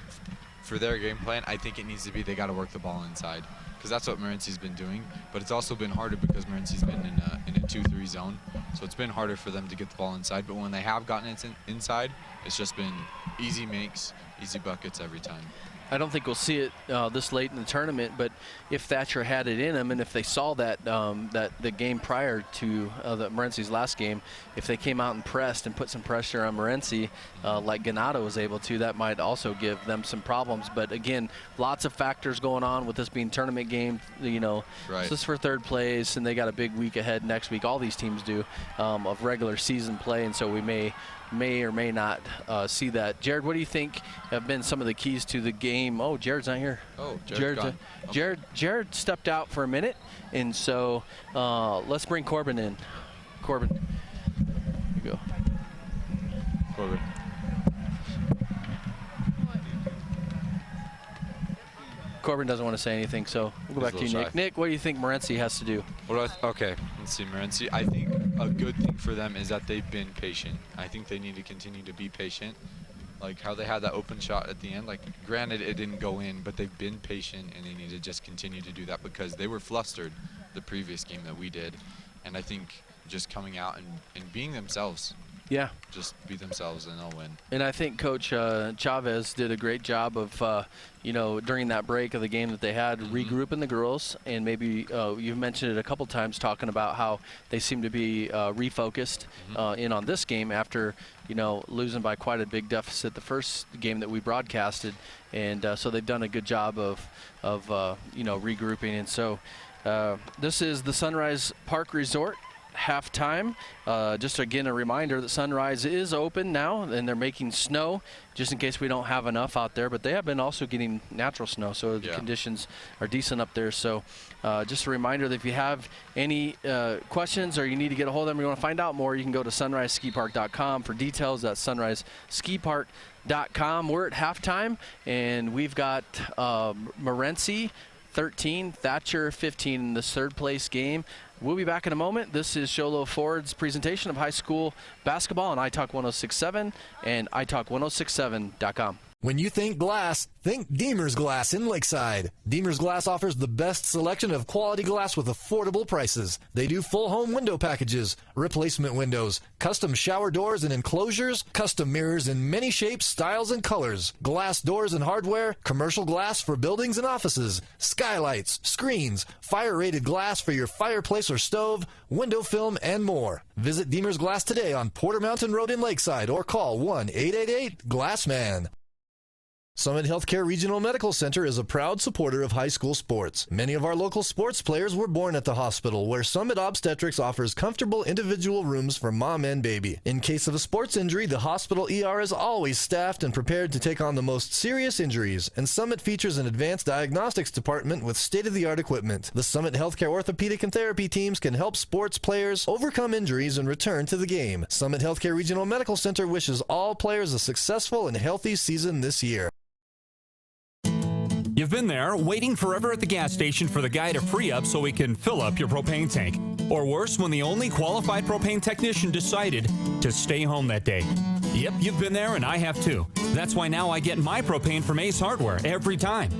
for their game plan, I think it needs to be they got to work the ball inside, because that's what Morency's been doing. But it's also been harder because Morency's been in a 2-3 zone, so it's been harder for them to get the ball inside. But when they have gotten it inside, it's just been easy makes, easy buckets every time. I don't think we'll see it this late in the tournament, but if Thatcher had it in him, and if they saw that the game prior to the Morency's last game, if they came out and pressed and put some pressure on Morency like Ganado was able to, that might also give them some problems. But again, lots of factors going on with this being tournament game. You know, right. This is for third place, and they got a big week ahead next week. All these teams do of regular season play, and so we may or may not see that. Jared, what do you think have been some of the keys to the game? Oh, Jared's not here. Oh, Jared stepped out for a minute, and so let's bring Corbin in. Corbin, here you go. Corbin. Corbin doesn't want to say anything, so we'll go back to you, Nick. Nick, what do you think Morency has to do? Okay, let's see. Morency, I think a good thing for them is that they've been patient. I think they need to continue to be patient. Like how they had that open shot at the end. Like, granted, it didn't go in, but they've been patient, and they need to just continue to do that because they were flustered the previous game that we did. And I think just coming out and being themselves, Yeah. just be themselves and they'll win. And I think Coach Chavez did a great job of, during that break of the game that they had, regrouping the girls. And maybe you've mentioned it a couple times, talking about how they seem to be refocused in on this game after, losing by quite a big deficit the first game that we broadcasted. And so they've done a good job of regrouping. And so this is the Sunrise Park Resort halftime. Just again a reminder that Sunrise is open now and they're making snow just in case we don't have enough out there, but they have been also getting natural snow, so the conditions are decent up there. So just a reminder that if you have any questions or you need to get a hold of them or you want to find out more, you can go to sunriseskipark.com for details. That's sunriseskipark.com. We're at halftime and we've got Morenci 13, Thatcher 15 in this third place game. We'll be back in a moment. This is Sholo Ford's presentation of high school basketball on iTalk 106.7 and iTalk1067.com. When you think glass, think Deemer's Glass in Lakeside. Deemer's Glass offers the best selection of quality glass with affordable prices. They do full home window packages, replacement windows, custom shower doors and enclosures, custom mirrors in many shapes, styles, and colors, glass doors and hardware, commercial glass for buildings and offices, skylights, screens, fire-rated glass for your fireplace or stove, window film, and more. Visit Deemer's Glass today on Porter Mountain Road in Lakeside or call 1-888-GLASSMAN. Summit Healthcare Regional Medical Center is a proud supporter of high school sports. Many of our local sports players were born at the hospital, where Summit Obstetrics offers comfortable individual rooms for mom and baby. In case of a sports injury, the hospital ER is always staffed and prepared to take on the most serious injuries, and Summit features an advanced diagnostics department with state-of-the-art equipment. The Summit Healthcare Orthopedic and Therapy teams can help sports players overcome injuries and return to the game. Summit Healthcare Regional Medical Center wishes all players a successful and healthy season this year. You've been there, waiting forever at the gas station for the guy to free up so he can fill up your propane tank. Or worse, when the only qualified propane technician decided to stay home that day. Yep, you've been there and I have too. That's why now I get my propane from Ace Hardware every time.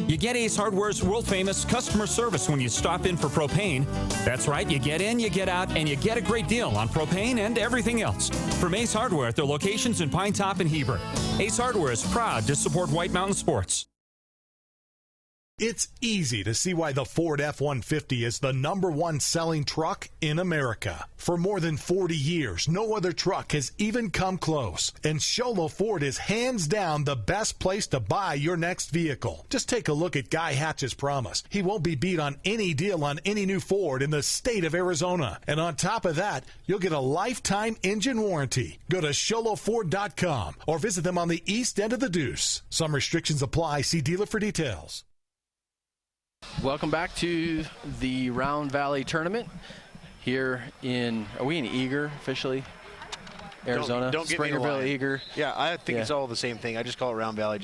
You get Ace Hardware's world-famous customer service when you stop in for propane. That's right, you get in, you get out, and you get a great deal on propane and everything else. From Ace Hardware at their locations in Pine Top and Heber. Ace Hardware is proud to support White Mountain Sports. It's easy to see why the Ford F-150 is the #1 selling truck in America. For more than 40 years, no other truck has even come close. And Sholo Ford is hands down the best place to buy your next vehicle. Just take a look at Guy Hatch's promise. He won't be beat on any deal on any new Ford in the state of Arizona. And on top of that, you'll get a lifetime engine warranty. Go to SholoFord.com or visit them on the east end of the Deuce. Some restrictions apply. See dealer for details. Welcome back to the Round Valley Tournament here are we in Eager officially? Arizona? Don't get me in line. Eager. Yeah, I think it's all the same thing. I just call it Round Valley.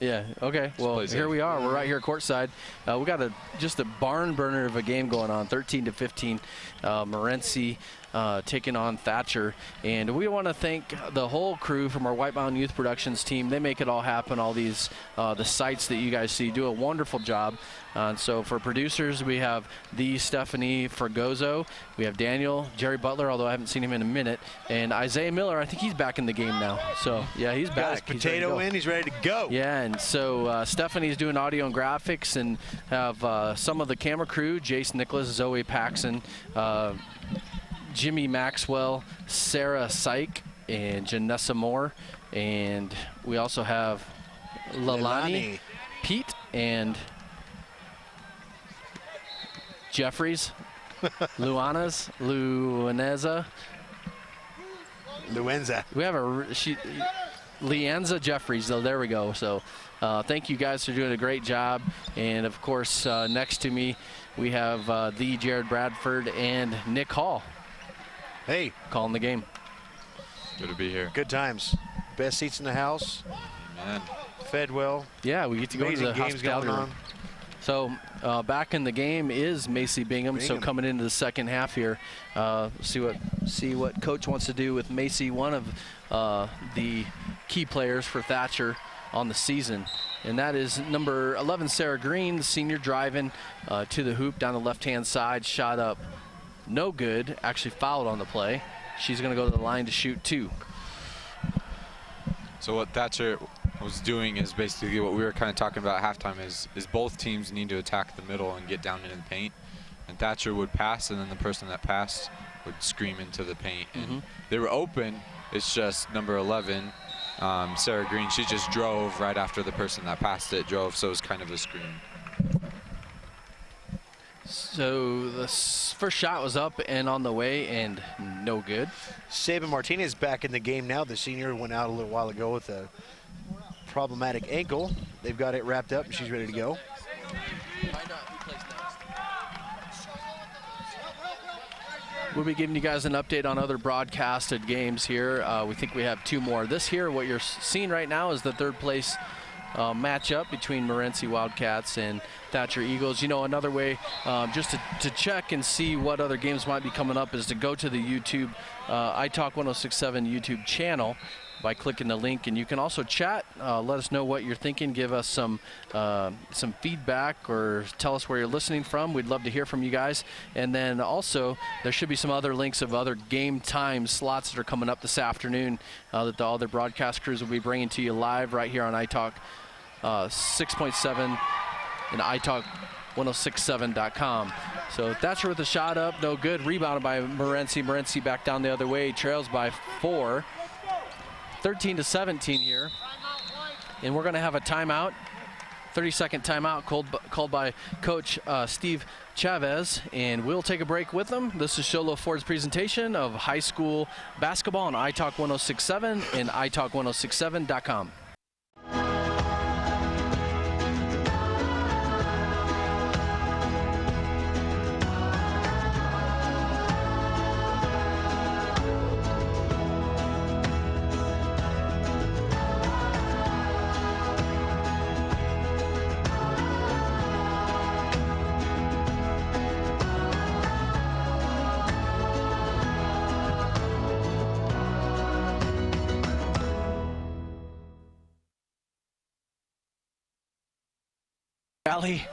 Yeah, okay. Well, here we are. We're right here courtside. We got just a barn burner of a game going on, 13-15. Morenci taking on Thatcher. And we want to thank the whole crew from our White Mountain Youth Productions team. They make it all happen, all these, the sites that you guys see, do a wonderful job. So for producers, we have Stephanie Fragoso. We have Daniel, Jerry Butler, although I haven't seen him in a minute. And Isaiah Miller, I think he's back in the game now. So, yeah, he's back. Got his potato in. He's ready to go. Yeah, and so Stephanie's doing audio and graphics, and have some of the camera crew, Jace Nicholas, Zoe Paxson, Jimmy Maxwell, Sarah Syke, and Janessa Moore. And we also have Lalani, Pete, and Jeffries, Luenza. We have Leanza Jeffries, though. There we go. So thank you guys for doing a great job. And, of course, next to me we have the Jared Bradford and Nick Hall. Hey. Calling the game. Good to be here. Good times. Best seats in the house. Amen. Fed well. Yeah, we get to go to the hospitality room. So back in the game is Macy Bingham. So coming into the second half here, see what Coach wants to do with Macy, one of the key players for Thatcher on the season. And that is number 11, Sarah Green, the senior, driving to the hoop down the left-hand side, shot up no good, actually fouled on the play. she's going to go to the line to shoot 2. So what Thatcher was doing is basically what we were kind of talking about at halftime is both teams need to attack the middle and get down into the paint. And Thatcher would pass, and then the person that passed would scream into the paint. And they were open. It's just number 11, Sarah Green, she just drove right after the person that passed it drove, so it was kind of a screen. So the first shot was up and on the way, and no good. Sabin Martinez back in the game now. The senior went out a little while ago with a problematic ankle. They've got it wrapped up, and she's ready to go. We'll be giving you guys an update on other broadcasted games here. We think we have 2 more. This here, what you're seeing right now is the 3rd place matchup between Morenci Wildcats and Thatcher Eagles. You know, another way just to check and see what other games might be coming up is to go to the YouTube iTalk 1067 YouTube channel by clicking the link, and you can also chat. Let us know what you're thinking. Give us some feedback, or tell us where you're listening from. We'd love to hear from you guys. And then also, there should be some other links of other game time slots that are coming up this afternoon that the other broadcast crews will be bringing to you live right here on iTalk 6.7 and iTalk1067.com. So Thatcher with the shot up, no good. Rebounded by Morenci. Morenci back down the other way, trails by 4. 13-17 here, and we're going to have a timeout, 30-second timeout called by Coach Steve Chavez, and we'll take a break with them. This is Sholo Ford's presentation of high school basketball on iTalk 1067 and iTalk1067.com. Valley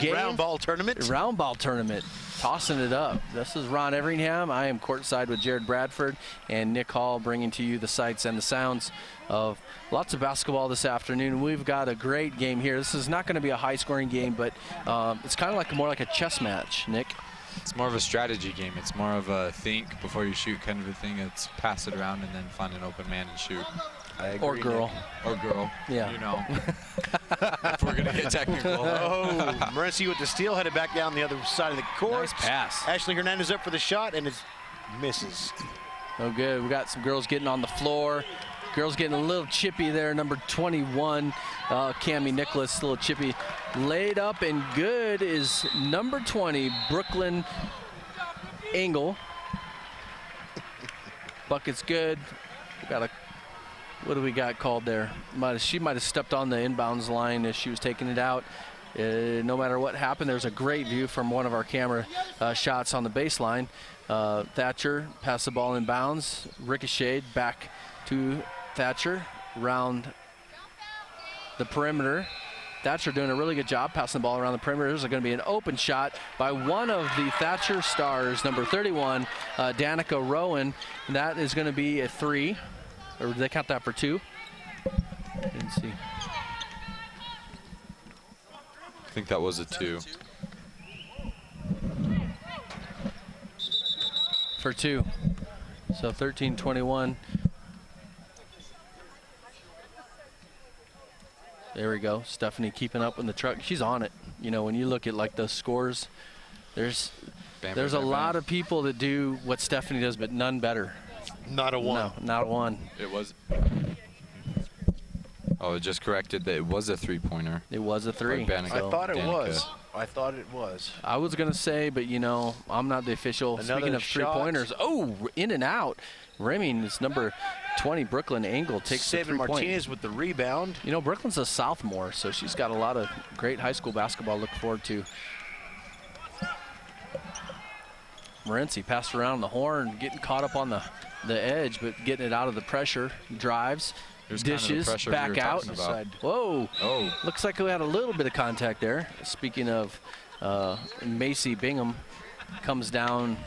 game. Round ball tournament. Round ball tournament. Tossing it up. This is Ron Everingham. I am courtside with Jared Bradford and Nick Hall, bringing to you the sights and the sounds of lots of basketball this afternoon. We've got a great game here. This is not going to be a high-scoring game, but it's kind of more like a chess match, Nick. It's more of a strategy game. It's more of a think before you shoot kind of a thing. It's pass it around and then find an open man and shoot. I agree, or girl. Nick. Or girl. Yeah. You know. If we're going to get technical. Oh, Morenci with the steal, headed back down the other side of the court. Nice pass. Ashley Hernandez up for the shot, and it misses. Oh, good. We got some girls getting on the floor. Girls getting a little chippy there. Number 21, Cammie Nicholas, a little chippy. Laid up and good is number 20, Brooklyn Engel. Bucket's good. We got a, what do we got called there? She might have stepped on the inbounds line as she was taking it out. No matter what happened, there's a great view from one of our camera shots on the baseline. Thatcher passed the ball in bounds, ricocheted back to Thatcher, round the perimeter. Thatcher doing a really good job passing the ball around the perimeter. There's going to be an open shot by one of the Thatcher stars, number 31, Danica Rowan. And that is going to be a 3. Or did they count that for 2? Didn't see. I think that was a 2. For 2. So 13-21. There we go. Stephanie keeping up with the truck. She's on it. You know, when you look at like the scores, there's a lot of people that do what Stephanie does, but none better. Not a 1. No, not a 1. It was. Oh, it just corrected that it was a 3-pointer. It was a 3. I thought it was. I thought it was. I was going to say, but you know, I'm not the official. Another Speaking of shot. 3-pointers, oh, in and out. Reming is number 20, Brooklyn Engel, takes the 3-point. Martinez with the rebound. You know, Brooklyn's a sophomore, so she's got a lot of great high school basketball to look forward to. Morenci passed around the horn, getting caught up on the edge, but getting it out of the pressure. Drives, Here's dishes, kind of the back out. Whoa. Oh. Looks like we had a little bit of contact there. Speaking of Macy Bingham, comes down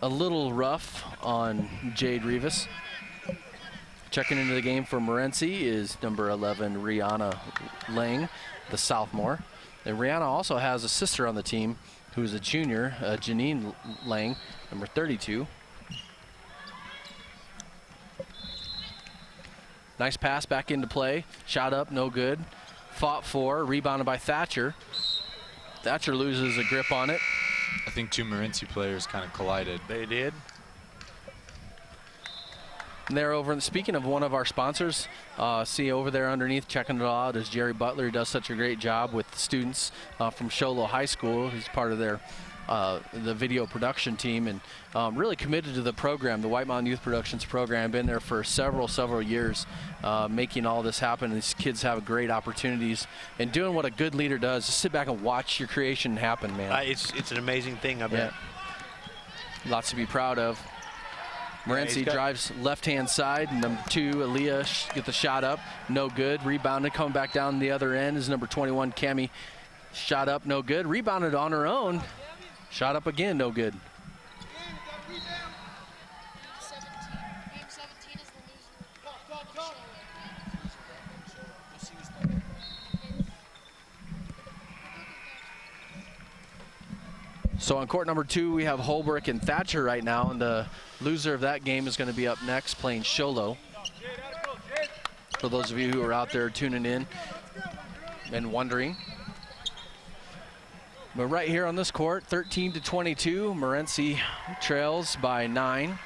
a little rough on Jade Rivas. Checking into the game for Morenci is number 11, Rihanna Lang, the sophomore. And Rihanna also has a sister on the team who's a junior, Janine Lang, number 32. Nice pass back into play. Shot up, no good. Fought for, rebounded by Thatcher. Thatcher loses a grip on it. I think two Morenci players kind of collided. They did. And they're over, speaking of one of our sponsors, see over there underneath checking it all out is Jerry Butler. He does such a great job with students from Show Low High School. He's part of their the video production team and really committed to the program, the White Mountain Youth Productions program. Been there for several years, making all this happen. These kids have great opportunities and doing what a good leader does. Just sit back and watch your creation happen, man. It's an amazing thing, I bet. Lots to be proud of. Morenci drives left-hand side, number 2, Aaliyah, get the shot up, no good. Rebounded, coming back down the other end is number 21, Cammie. Shot up, no good. Rebounded on her own. Shot up again, no good. So on court number 2, we have Holbrook and Thatcher right now, and the loser of that game is going to be up next playing Show Low. For those of you who are out there tuning in and wondering. But right here on this court, 13-22, Morenci trails by 9.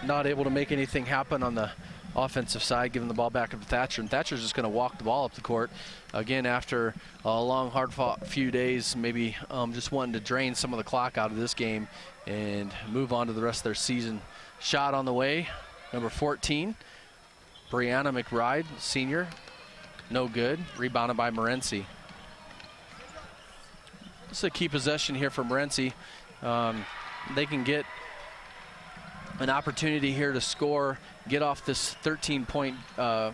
Not able to make anything happen on the offensive side, giving the ball back to Thatcher, and Thatcher's just going to walk the ball up the court again after a long, hard-fought few days, maybe just wanting to drain some of the clock out of this game and move on to the rest of their season. Shot on the way, number 14, Brianna McBride, senior, no good. Rebounded by Morenci. This is a key possession here for Morenci. They can get an opportunity here to score, get off this 13-point that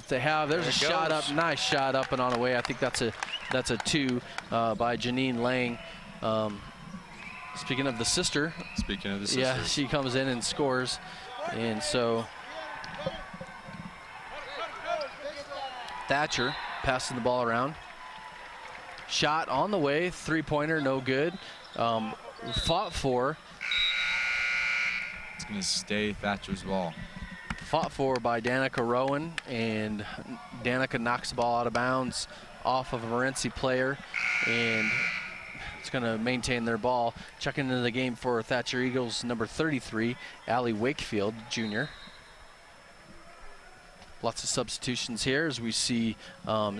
they have. There's a shot up, nice shot up and on the way. I think that's a 2 by Janine Lang. Speaking of the sister. Yeah, she comes in and scores, and so Thatcher passing the ball around. Shot on the way, 3-pointer, no good. Fought for. It's going to stay Thatcher's ball. Fought for by Danica Rowan, and Danica knocks the ball out of bounds off of a Morenci player, and it's going to maintain their ball. Checking into the game for Thatcher Eagles, number 33, Allie Wakefield, junior. Lots of substitutions here as we see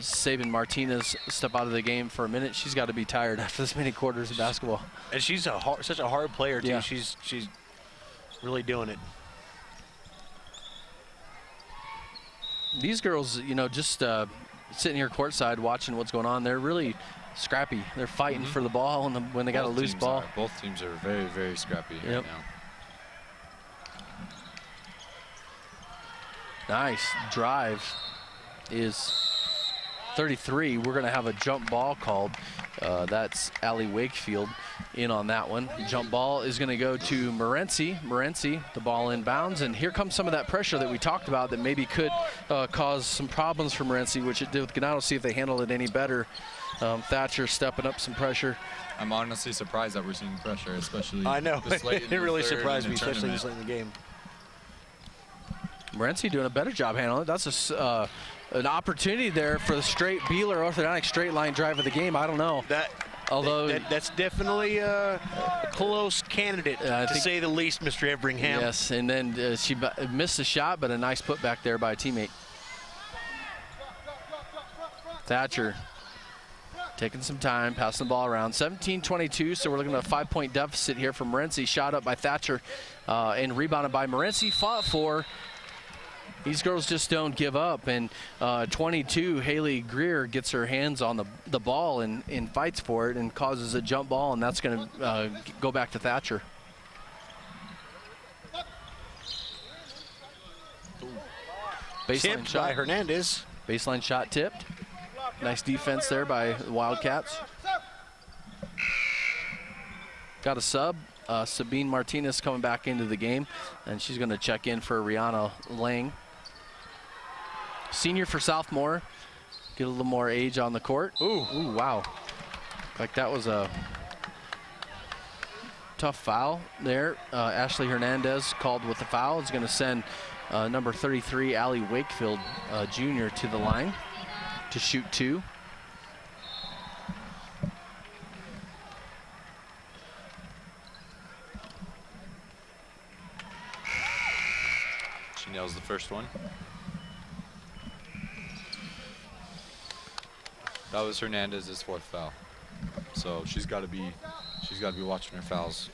Sabin Martinez step out of the game for a minute. She's got to be tired after this many quarters of basketball. And she's such a hard player, too. Yeah. She's really doing it. These girls, you know, just sitting here courtside watching what's going on, they're really scrappy. They're fighting for the ball and when they got a loose ball. Both teams are very, very scrappy right now. Nice drive is 33. We're going to have a jump ball called. That's Allie Wakefield in on that one. Jump ball is going to go to Morenci. Morenci, the ball inbounds, and here comes some of that pressure that we talked about that maybe could cause some problems for Morenci, which it did with Ganado. See if they handle it any better. Thatcher stepping up some pressure. I'm honestly surprised that we're seeing pressure, especially. I know. This late in it really surprised me, tournament. especially this late in the game. Morenci doing a better job handling it. That's an opportunity there for the straight Beeler orthodontic straight line drive of the game. I don't know. That's definitely a close candidate, to say the least, Mr. Everingham. Yes, and then she missed the shot, but a nice putback there by a teammate. Thatcher taking some time, passing the ball around. 17-22, so we're looking at a 5-point deficit here from Morenci. Shot up by Thatcher and rebounded by Morenci. Fought for. These girls just don't give up, and 22, Haley Greer gets her hands on the ball and fights for it and causes a jump ball, and that's going to go back to Thatcher. Baseline tipped shot by Hernandez. Baseline shot tipped. Nice defense there by the Wildcats. Got a sub Sabine Martinez coming back into the game, and she's going to check in for Rihanna Lang. Senior for Southmore. Get a little more age on the court. Ooh, wow. Like that was a tough foul there. Ashley Hernandez called with the foul. Is going to send number 33, Allie Wakefield Jr. to the line to shoot 2. She nails the first one. That was Hernandez's 4th foul. So she's got to be watching her fouls.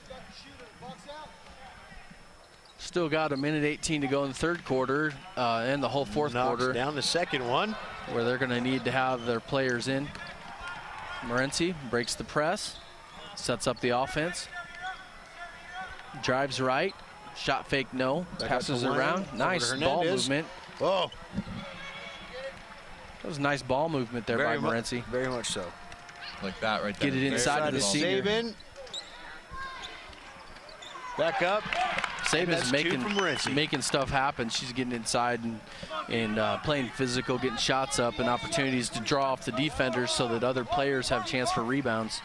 Still got a minute 18 to go in the 3rd quarter and the whole 4th quarter. Down the 2nd one. Where they're going to need to have their players in. Morency breaks the press, sets up the offense. Drives right, shot fake no, passes around. Nice ball movement. Whoa. That was nice ball movement there by Morency. Very much so. Like that right there. Get it inside to the senior. Sabin. Back up. Sabin's making stuff happen. She's getting inside and playing physical, getting shots up and opportunities to draw off the defenders so that other players have a chance for rebounds.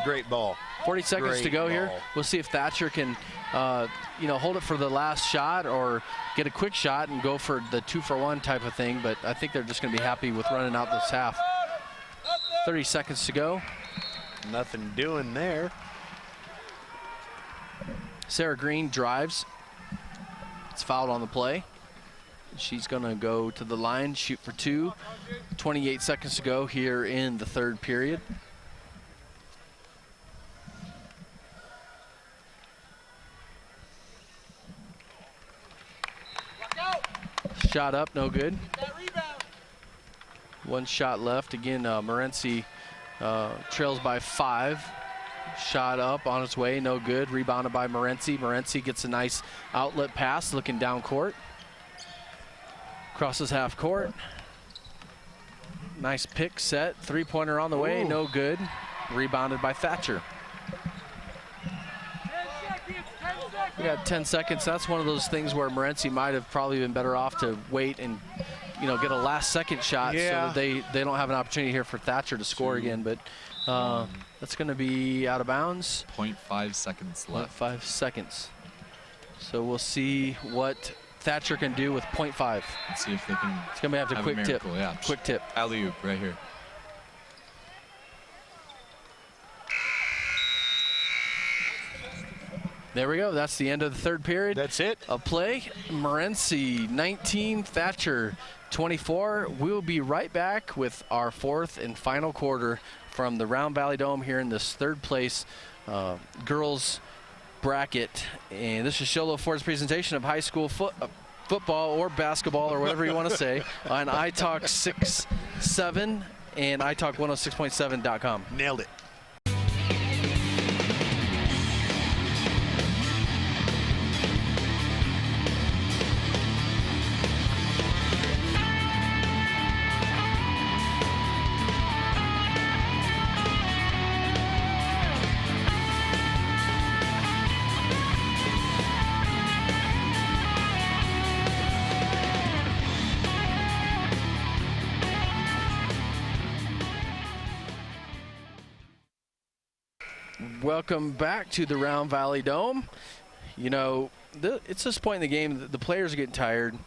Great ball. 40 seconds to go here. We'll see if Thatcher can hold it for the last shot or get a quick shot and go for the 2-for-1 type of thing, but I think they're just going to be happy with running out this half. 30 seconds to go. Nothing doing there. Sarah Green drives. It's fouled on the play. She's going to go to the line, shoot for 2. 28 seconds to go here in the 3rd period. Shot up, no good. One shot left. Again, Morency trails by 5. Shot up on its way, no good. Rebounded by Morency. Morency gets a nice outlet pass, looking down court. Crosses half court. Nice pick set. 3-pointer on the way, no good. Rebounded by Thatcher. We got 10 seconds. That's one of those things where Morency might have probably been better off to wait and get a last-second shot so that they don't have an opportunity here for Thatcher to score again. But that's going to be out of bounds. 0.5 seconds left. 5 seconds. So we'll see what Thatcher can do with 0.5. Let's see if they can. It's going to have to quick tip. Yeah. Quick tip. Alley-oop right here. There we go. That's the end of the 3rd period. That's it. Of play. Morency 19, Thatcher 24. We'll be right back with our 4th and final quarter from the Round Valley Dome here in this 3rd place girls bracket. And this is Sholo Ford's presentation of high school football or basketball or whatever you want to say on iTalk 6.7 and iTalk106.7.com. Nailed it. Welcome back to the Round Valley Dome. It's this point in the game that the players are getting tired.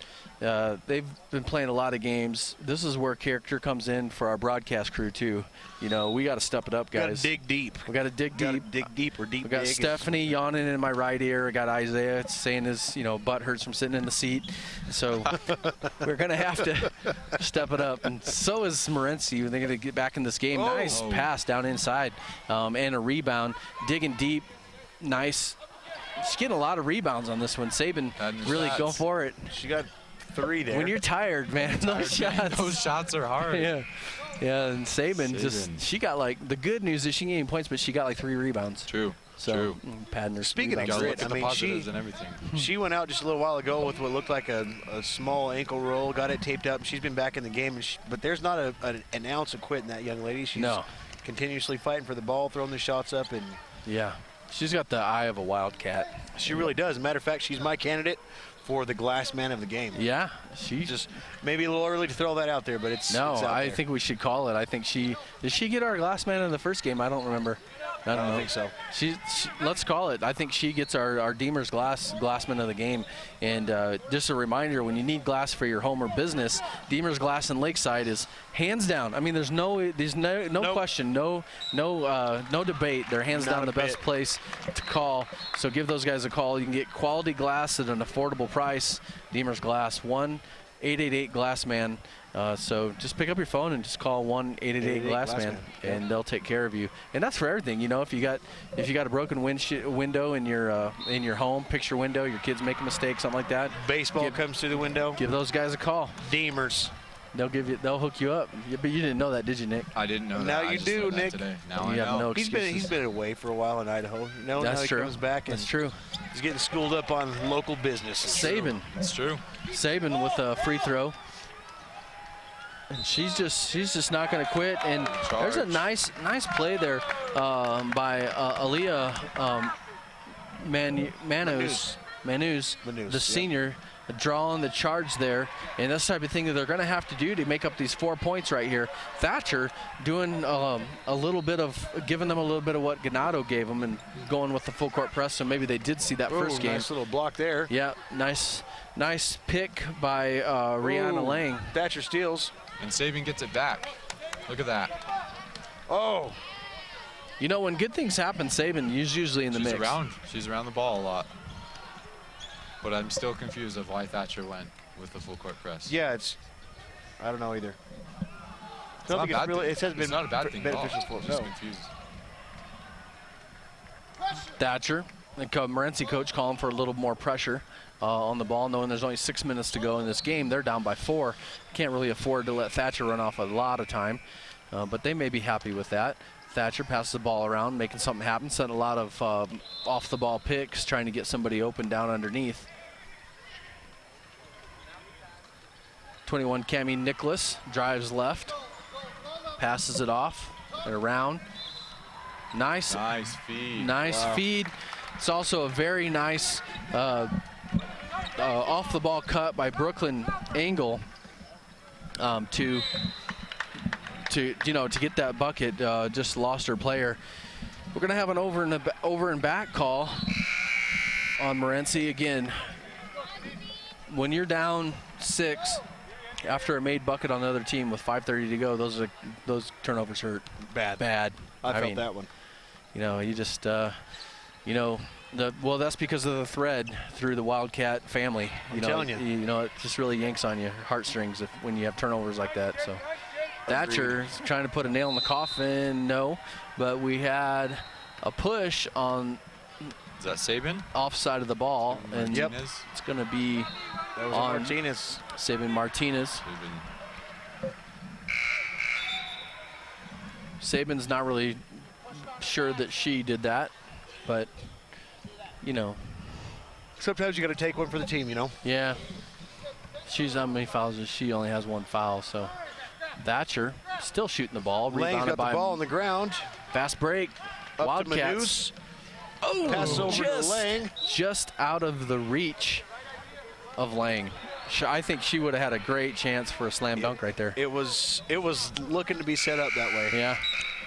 They've been playing a lot of games. This is where character comes in for our broadcast crew too. We got to step it up, guys. We got to dig deep. We got to dig deep. Dig deeper, deep. We got Stephanie yawning in my right ear. I got Isaiah saying his butt hurts from sitting in the seat. So we're gonna have to step it up. And so is Morency. They're gonna get back in this game. Nice pass down inside and a rebound. Digging deep. Nice. She's getting a lot of rebounds on this one. Sabin really go for it. She got 3 there. When you're tired, man, those shots are hard. Yeah, and Sabin she got the good news is she ain't points, but she got 3 rebounds. True. So, padding her. Speaking of grit, and everything. She went out just a little while ago with what looked like a small ankle roll, got it taped up, and she's been back in the game. But there's not an ounce of quit in that young lady. She's continuously fighting for the ball, throwing the shots up, and She's got the eye of a wildcat. She really does. Matter of fact, she's my candidate for the glass man of the game. Yeah, she just maybe a little early to throw that out there, but it's no. It's out I there. think we should call it. I think did she get our glass man in the first game? I don't remember. I don't know. think so. She let's call it. I think she gets our Deemer's glassman of the game. And just a reminder, when you need glass for your home or business, Deemer's Glass in Lakeside is hands down. I mean, there's no question, no debate. They're hands down the best place to call. So give those guys a call. You can get quality glass at an affordable price. Deemer's Glass, 1-888-GLASSMAN. So just pick up your phone and just call 1-888-GLASSMAN, and they'll take care of you. And that's for everything. You know, if you got a broken window in your home, picture window, your kids make a mistake, something like that. Baseball comes through the window. Give those guys a call. Deemers. They'll hook you up. But you didn't know that, did you, Nick? I didn't know that. Now you do, Nick. Today. Now you I have know. no excuses. He's been away for a while in Idaho. That's now true. He comes back. And That's true. He's getting schooled up on local business. Sabin. That's true. Sabin with a free throw. And she's just not going to quit. And there's a nice play there by Aaliyah Manus, the senior, drawing the charge there. And that's the type of thing that they're going to have to do to make up these 4 points right here. Thatcher doing giving them a little bit of what Ganado gave them and going with the full court press. So maybe they did see that first game. Nice little block there. Yeah, nice pick by Rihanna Lang. Thatcher steals. And Sabin gets it back. Look at that. Oh. You know, when good things happen, Sabin is usually in the mix. She's around the ball a lot. But I'm still confused of why Thatcher went with the full court press. Yeah, I don't know either. It's not a bad thing at all. I'm just confused. Thatcher, the Morenci coach, calling for a little more pressure on the ball, knowing there's only 6 minutes to go in this game. They're down by 4. Can't really afford to let Thatcher run off a lot of time, but they may be happy with that. Thatcher passes the ball around, making something happen, setting a lot of off-the-ball picks, trying to get somebody open down underneath. 21, Cammie Nicholas drives left, passes it off and around. Nice feed. Nice feed. It's also a very nice off-the-ball cut by Brooklyn Engel to get that bucket. Just lost her player. We're gonna have an over and back call on Morenci again. When you're down 6 after a made bucket on the other team with 5:30 to go, those turnovers hurt. Bad. I felt that one. You know, you just that's because of the thread through the Wildcat family. I'm telling you. You know, it just really yanks on your heartstrings when you have turnovers like that. So Thatcher is trying to put a nail in the coffin. No, but we had a push on. Is that Sabin? Offside of the ball, and it's going to be on Martinez. Sabin Martinez. Sabin's not really sure that she did that, but you know. Sometimes you got to take one for the team, you know. Yeah. She's how many fouls? She only has 1 foul, so Thatcher still shooting the ball. Lang's got the ball on the ground. Fast break. Up Wildcats. To pass over to Lang. Just out of the reach of Lang. I think she would have had a great chance for a slam dunk right there. It was looking to be set up that way. Yeah.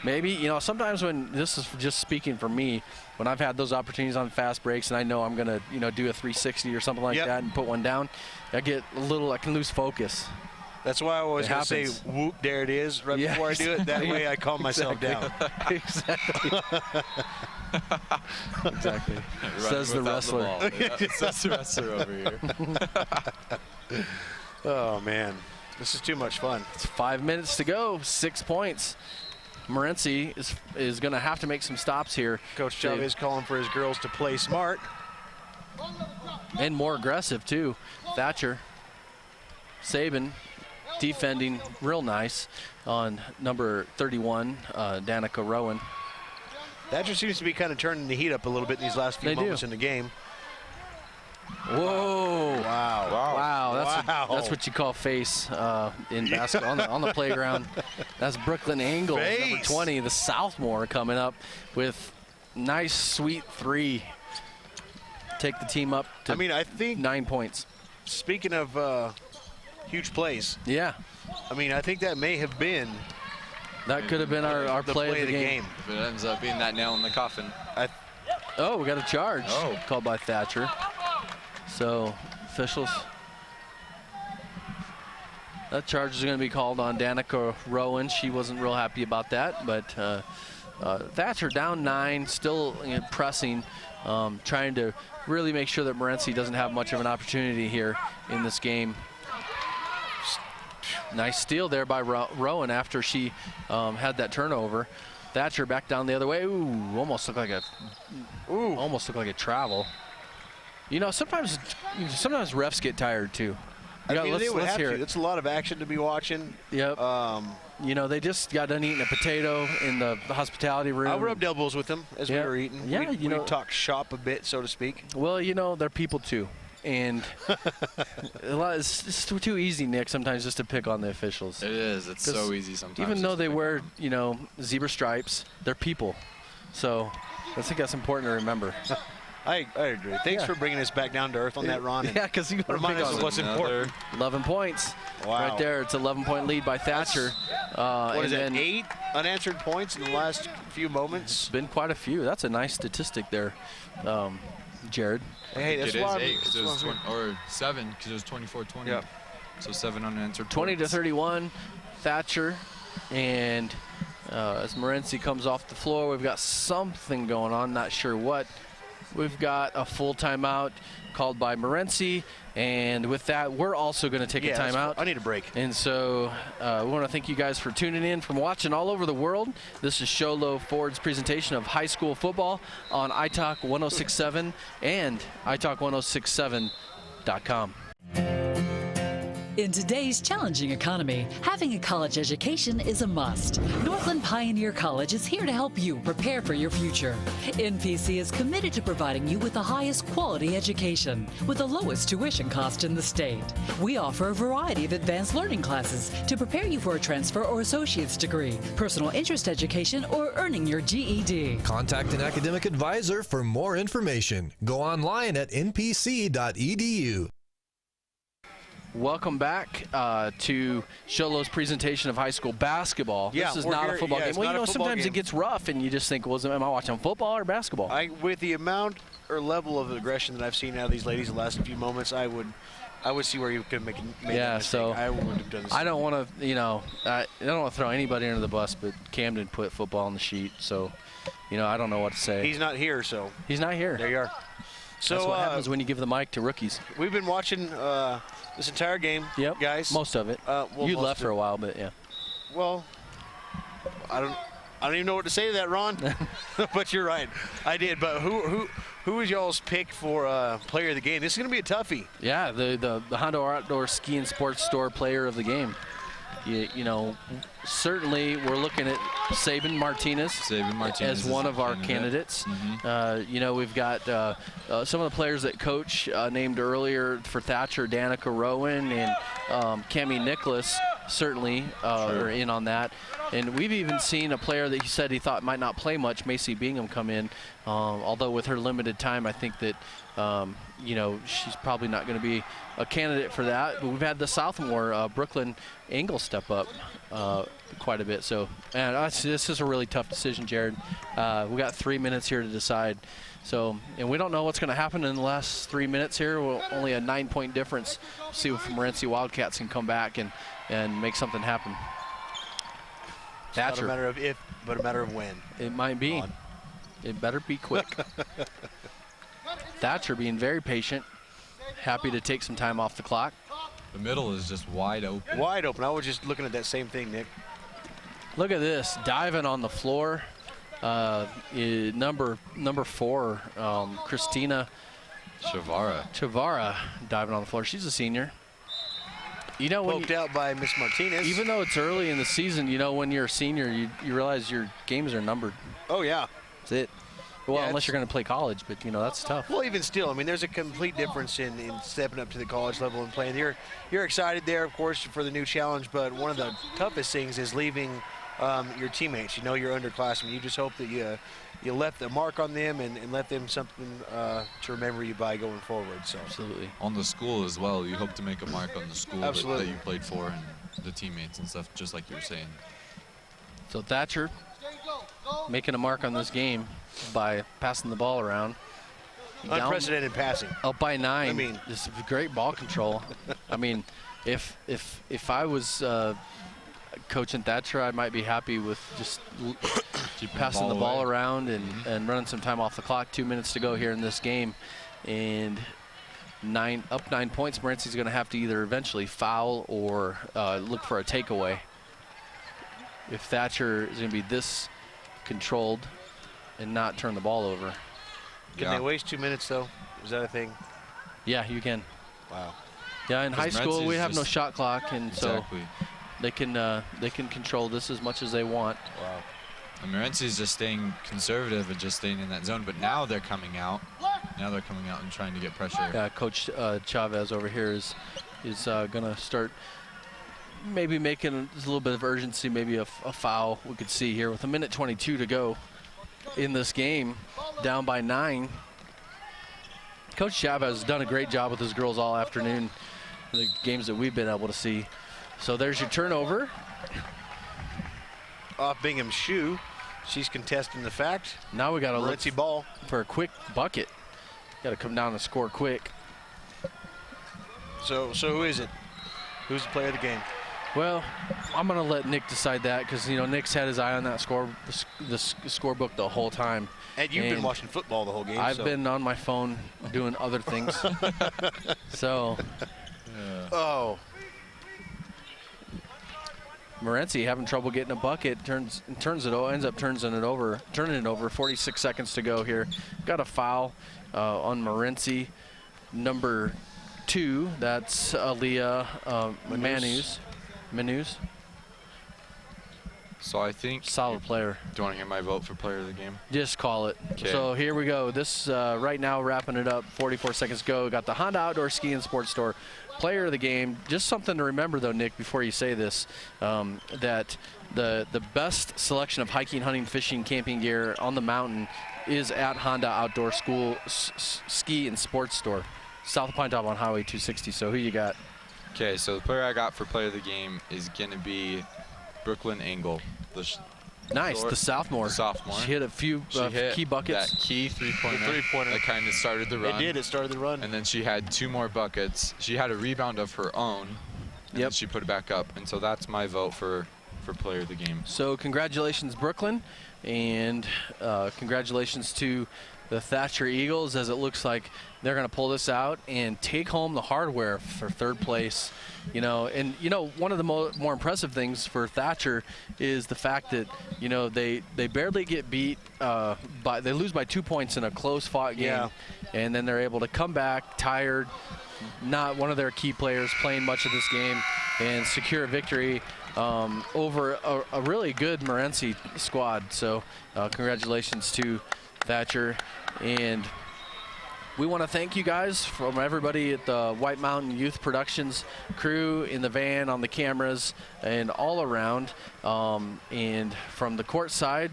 Maybe, you know, sometimes when, this is just speaking for me, when I've had those opportunities on fast breaks and I know I'm going to, do a 360 or something like that and put one down, I can lose focus. That's why I always have to say, whoop, there it is, right before I do it. That way I calm myself down. Exactly. Exactly. Says the wrestler. Says the wrestler over here. Oh, man. This is too much fun. It's 5 minutes to go, 6 points. Morenci is going to have to make some stops here. Coach Chavez calling for his girls to play smart. And more aggressive, too. Thatcher. Sabin defending real nice on number 31, Danica Rowan. Thatcher seems to be kind of turning the heat up a little bit in these last few moments in the game. Whoa. Wow. That's what you call face in basketball on the playground. That's Brooklyn Engel, number 20, the sophomore, coming up with Nice, sweet 3. Take the team up to I think 9 points. Speaking of huge plays. Yeah. I think that may have been. That could have been our play of the game. If it ends up being that nail in the coffin. Oh, we got a charge called by Thatcher. So, officials. That charge is going to be called on Danica Rowan. She wasn't real happy about that, but Thatcher down 9, still pressing, trying to really make sure that Morenci doesn't have much of an opportunity here in this game. Nice steal there by Rowan after she had that turnover. Thatcher back down the other way. Ooh, almost looked like a travel. Sometimes refs get tired too. They would have to. It's a lot of action to be watching. Yep. They just got done eating a potato in the hospitality room. I rubbed elbows with them as we were eating. Yeah, we talked shop a bit, so to speak. Well, they're people too. And it's too easy, Nick, sometimes just to pick on the officials. It is. It's so easy sometimes. Even though they wear, zebra stripes, they're people. So I think that's important to remember. I agree. Thanks for bringing us back down to earth on that, Ron. Yeah, because you remind us of what's important. 11 points. Wow. Right there. It's an 11-point lead by Thatcher. What is that, 8 unanswered points in the last few moments? It's been quite a few. That's a nice statistic there, Jared. Hey, that's it is 8 because it was 20, or 7 because it was 24-20. Yep. So 7 unanswered 20 points. to 31, Thatcher. And as Morenci comes off the floor, we've got something going on, not sure what. We've got a full timeout called by Morenci, and with that, we're also going to take a timeout. I need a break. And so we want to thank you guys for tuning in, from watching all over the world. This is Sholo Ford's presentation of high school football on iTalk 106.7 and iTalk1067.com. In today's challenging economy, having a college education is a must. Northland Pioneer College is here to help you prepare for your future. NPC is committed to providing you with the highest quality education with the lowest tuition cost in the state. We offer a variety of advanced learning classes to prepare you for a transfer or associate's degree, personal interest education, or earning your GED. Contact an academic advisor for more information. Go online at npc.edu. Welcome back to Sholo's presentation of high school basketball. Yeah, this is not a football game. Well, sometimes it gets rough and you just think, well, am I watching football or basketball? With the amount or level of aggression that I've seen out of these ladies the last few moments, I would see where you could make that so I wouldn't have done this. I don't want to, I don't want to throw anybody under the bus, but Camden put football on the sheet, so, I don't know what to say. He's not here, so. He's not here. There you are. So that's what happens when you give the mic to rookies. We've been watching this entire game, guys. Most of it. You left for a while, but yeah. Well, I don't even know what to say to that, Ron. But you're right, I did. But who is y'all's pick for player of the game? This is gonna be a toughie. Yeah, the Honda Outdoor Ski and Sports Store player of the game. Certainly we're looking at Sabin Martinez as one of our candidates. Mm-hmm. We've got some of the players that Coach named earlier for Thatcher, Danica Rowan and Cammie Nicholas certainly are in on that. And we've even seen a player that he said he thought might not play much, Macy Bingham, come in. Although with her limited time, I think that she's probably not going to be a candidate for that. But we've had the sophomore, Brooklyn Engel, step up quite a bit. So, this is a really tough decision, Jared. We got 3 minutes here to decide. So, and we don't know what's going to happen in the last 3 minutes here. Only a 9-point difference. We'll see if Morenci Wildcats can come back and make something happen. Thatcher. Not a matter of if, but a matter of when. It might be. It better be quick. Thatcher being very patient, happy to take some time off the clock. The middle is just wide open. Wide open. I was just looking at that same thing, Nick. Look at this, diving on the floor. Number 4, Christina Chavara diving on the floor. She's a senior. Poked out by Miss Martinez. Even though it's early in the season, when you're a senior, you realize your games are numbered. Oh, yeah. That's it. Well, unless you're going to play college, but, that's tough. Well, even still, there's a complete difference in stepping up to the college level and playing. You're excited there, of course, for the new challenge, but one of the toughest things is leaving your teammates. You know your underclassmen. You just hope that you left a mark on them and let them something to remember you by going forward. So absolutely. On the school as well, you hope to make a mark on the school that you played for and the teammates and stuff, just like you were saying. So Thatcher making a mark on this game by passing the ball around. Unprecedented passing. Up by 9. I mean, just great ball control. I mean, if I was coaching Thatcher, I might be happy with just passing the ball around and running some time off the clock. 2 minutes to go here in this game, and 9 points. Morency's going to have to either eventually foul or look for a takeaway. If Thatcher is going to be this controlled and not turn the ball over. Can they waste 2 minutes, though? Is that a thing? Yeah, you can. Wow. Yeah, in high school we have no shot clock, and exactly. So they can control this as much as they want. Wow. And Morency's just staying conservative and just staying in that zone, but now they're coming out. Now they're coming out and trying to get pressure. Yeah, Coach Chavez over here is going to start maybe making a little bit of urgency, maybe a foul we could see here with 1:22 to go in this game, down by 9. Coach Chavez has done a great job with his girls all afternoon, the games that we've been able to see. So there's your turnover. Off Bingham's shoe. She's contesting the fact. Now we got to look ball for a quick bucket. Got to come down and score quick. So who is it? Who's the player of the game? Well, I'm going to let Nick decide that because, you know, Nick's had his eye on that the scorebook the whole time. And you've been watching football the whole game. I've been on my phone doing other things. So. Oh. Morency having trouble getting a bucket, ends up turning it over. 46 seconds to go here. Got a foul on Morency, number 2. That's Aaliyah Manus. So I think solid player. Do you want to hear my vote for player of the game? Just call it. Okay. So here we go. This right now wrapping it up. 44 seconds to go. Got the Honda Outdoor Ski and Sports Store player of the game. Just something to remember though, Nick, before you say this, that the best selection of hiking, hunting, fishing, camping gear on the mountain is at Honda Outdoor Ski and Sports Store, south of Pine Top on Highway 260. So who you got? Okay, so the player I got for player of the game is going to be Brooklyn Engel. Nice, the sophomore. She hit a few key buckets. That key three-pointer that kind of started the run. It started the run. And then she had 2 more buckets. She had a rebound of her own, and then she put it back up. And so that's my vote for player of the game. So congratulations, Brooklyn, and congratulations to the Thatcher Eagles, as it looks like they're going to pull this out and take home the hardware for 3rd place. You know, and you know, one of the more impressive things for Thatcher is the fact that, you know, they barely get beat they lose by 2 points in a close-fought game, and then they're able to come back tired, not one of their key players playing much of this game, and secure a victory over a really good Morency squad. So congratulations to Thatcher, and we want to thank you guys from everybody at the White Mountain Youth Productions crew, in the van, on the cameras, and all around. And from the court side,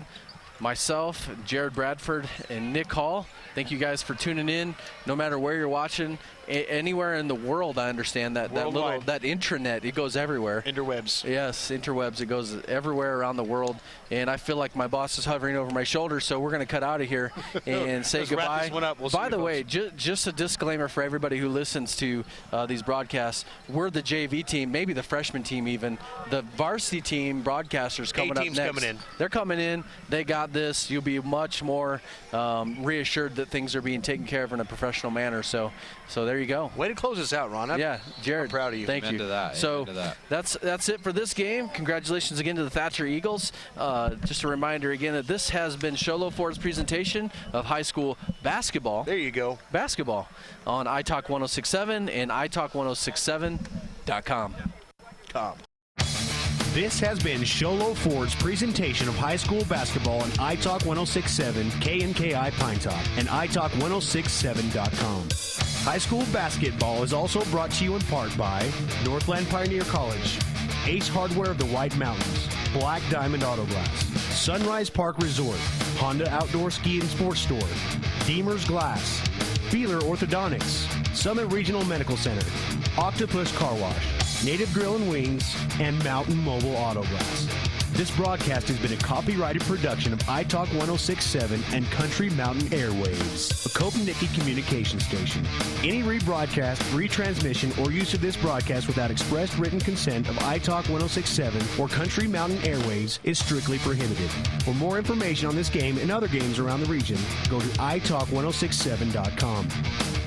myself, Jared Bradford, and Nick Hall, thank you guys for tuning in. No matter where you're watching, anywhere in the world, I understand that intranet, it goes everywhere. Interwebs. Yes, interwebs. It goes everywhere around the world. And I feel like my boss is hovering over my shoulder, so we're going to cut out of here and say goodbye. Wrap this one up. By the way, just a disclaimer for everybody who listens to these broadcasts. We're the JV team, maybe the freshman team even. The varsity team broadcasters coming up next. Coming in. They're coming in. They got this. You'll be much more reassured that things are being taken care of in a professional manner. So there you go. Way to close us out, Ron. Jared, I'm proud of you. Thank you. So that's it for this game. Congratulations again to the Thatcher Eagles. Just a reminder again that this has been Sholo Ford's presentation of high school basketball. There you go. Basketball on iTalk 1067 and iTalk1067.com. This has been Sholo Ford's presentation of high school basketball on iTalk 1067, KNKI Pine Top, and iTalk1067.com. High school basketball is also brought to you in part by Northland Pioneer College, Ace Hardware of the White Mountains, Black Diamond Auto Glass, Sunrise Park Resort, Honda Outdoor Ski and Sports Store, Deemer's Glass, Beeler Orthodontics, Summit Regional Medical Center, Octopus Car Wash, Native Grill and Wings, and Mountain Mobile Auto Glass. This broadcast has been a copyrighted production of iTalk 106.7 and Country Mountain Airwaves, a Kopnicki communication station. Any rebroadcast, retransmission, or use of this broadcast without express written consent of iTalk 106.7 or Country Mountain Airwaves is strictly prohibited. For more information on this game and other games around the region, go to italk1067.com.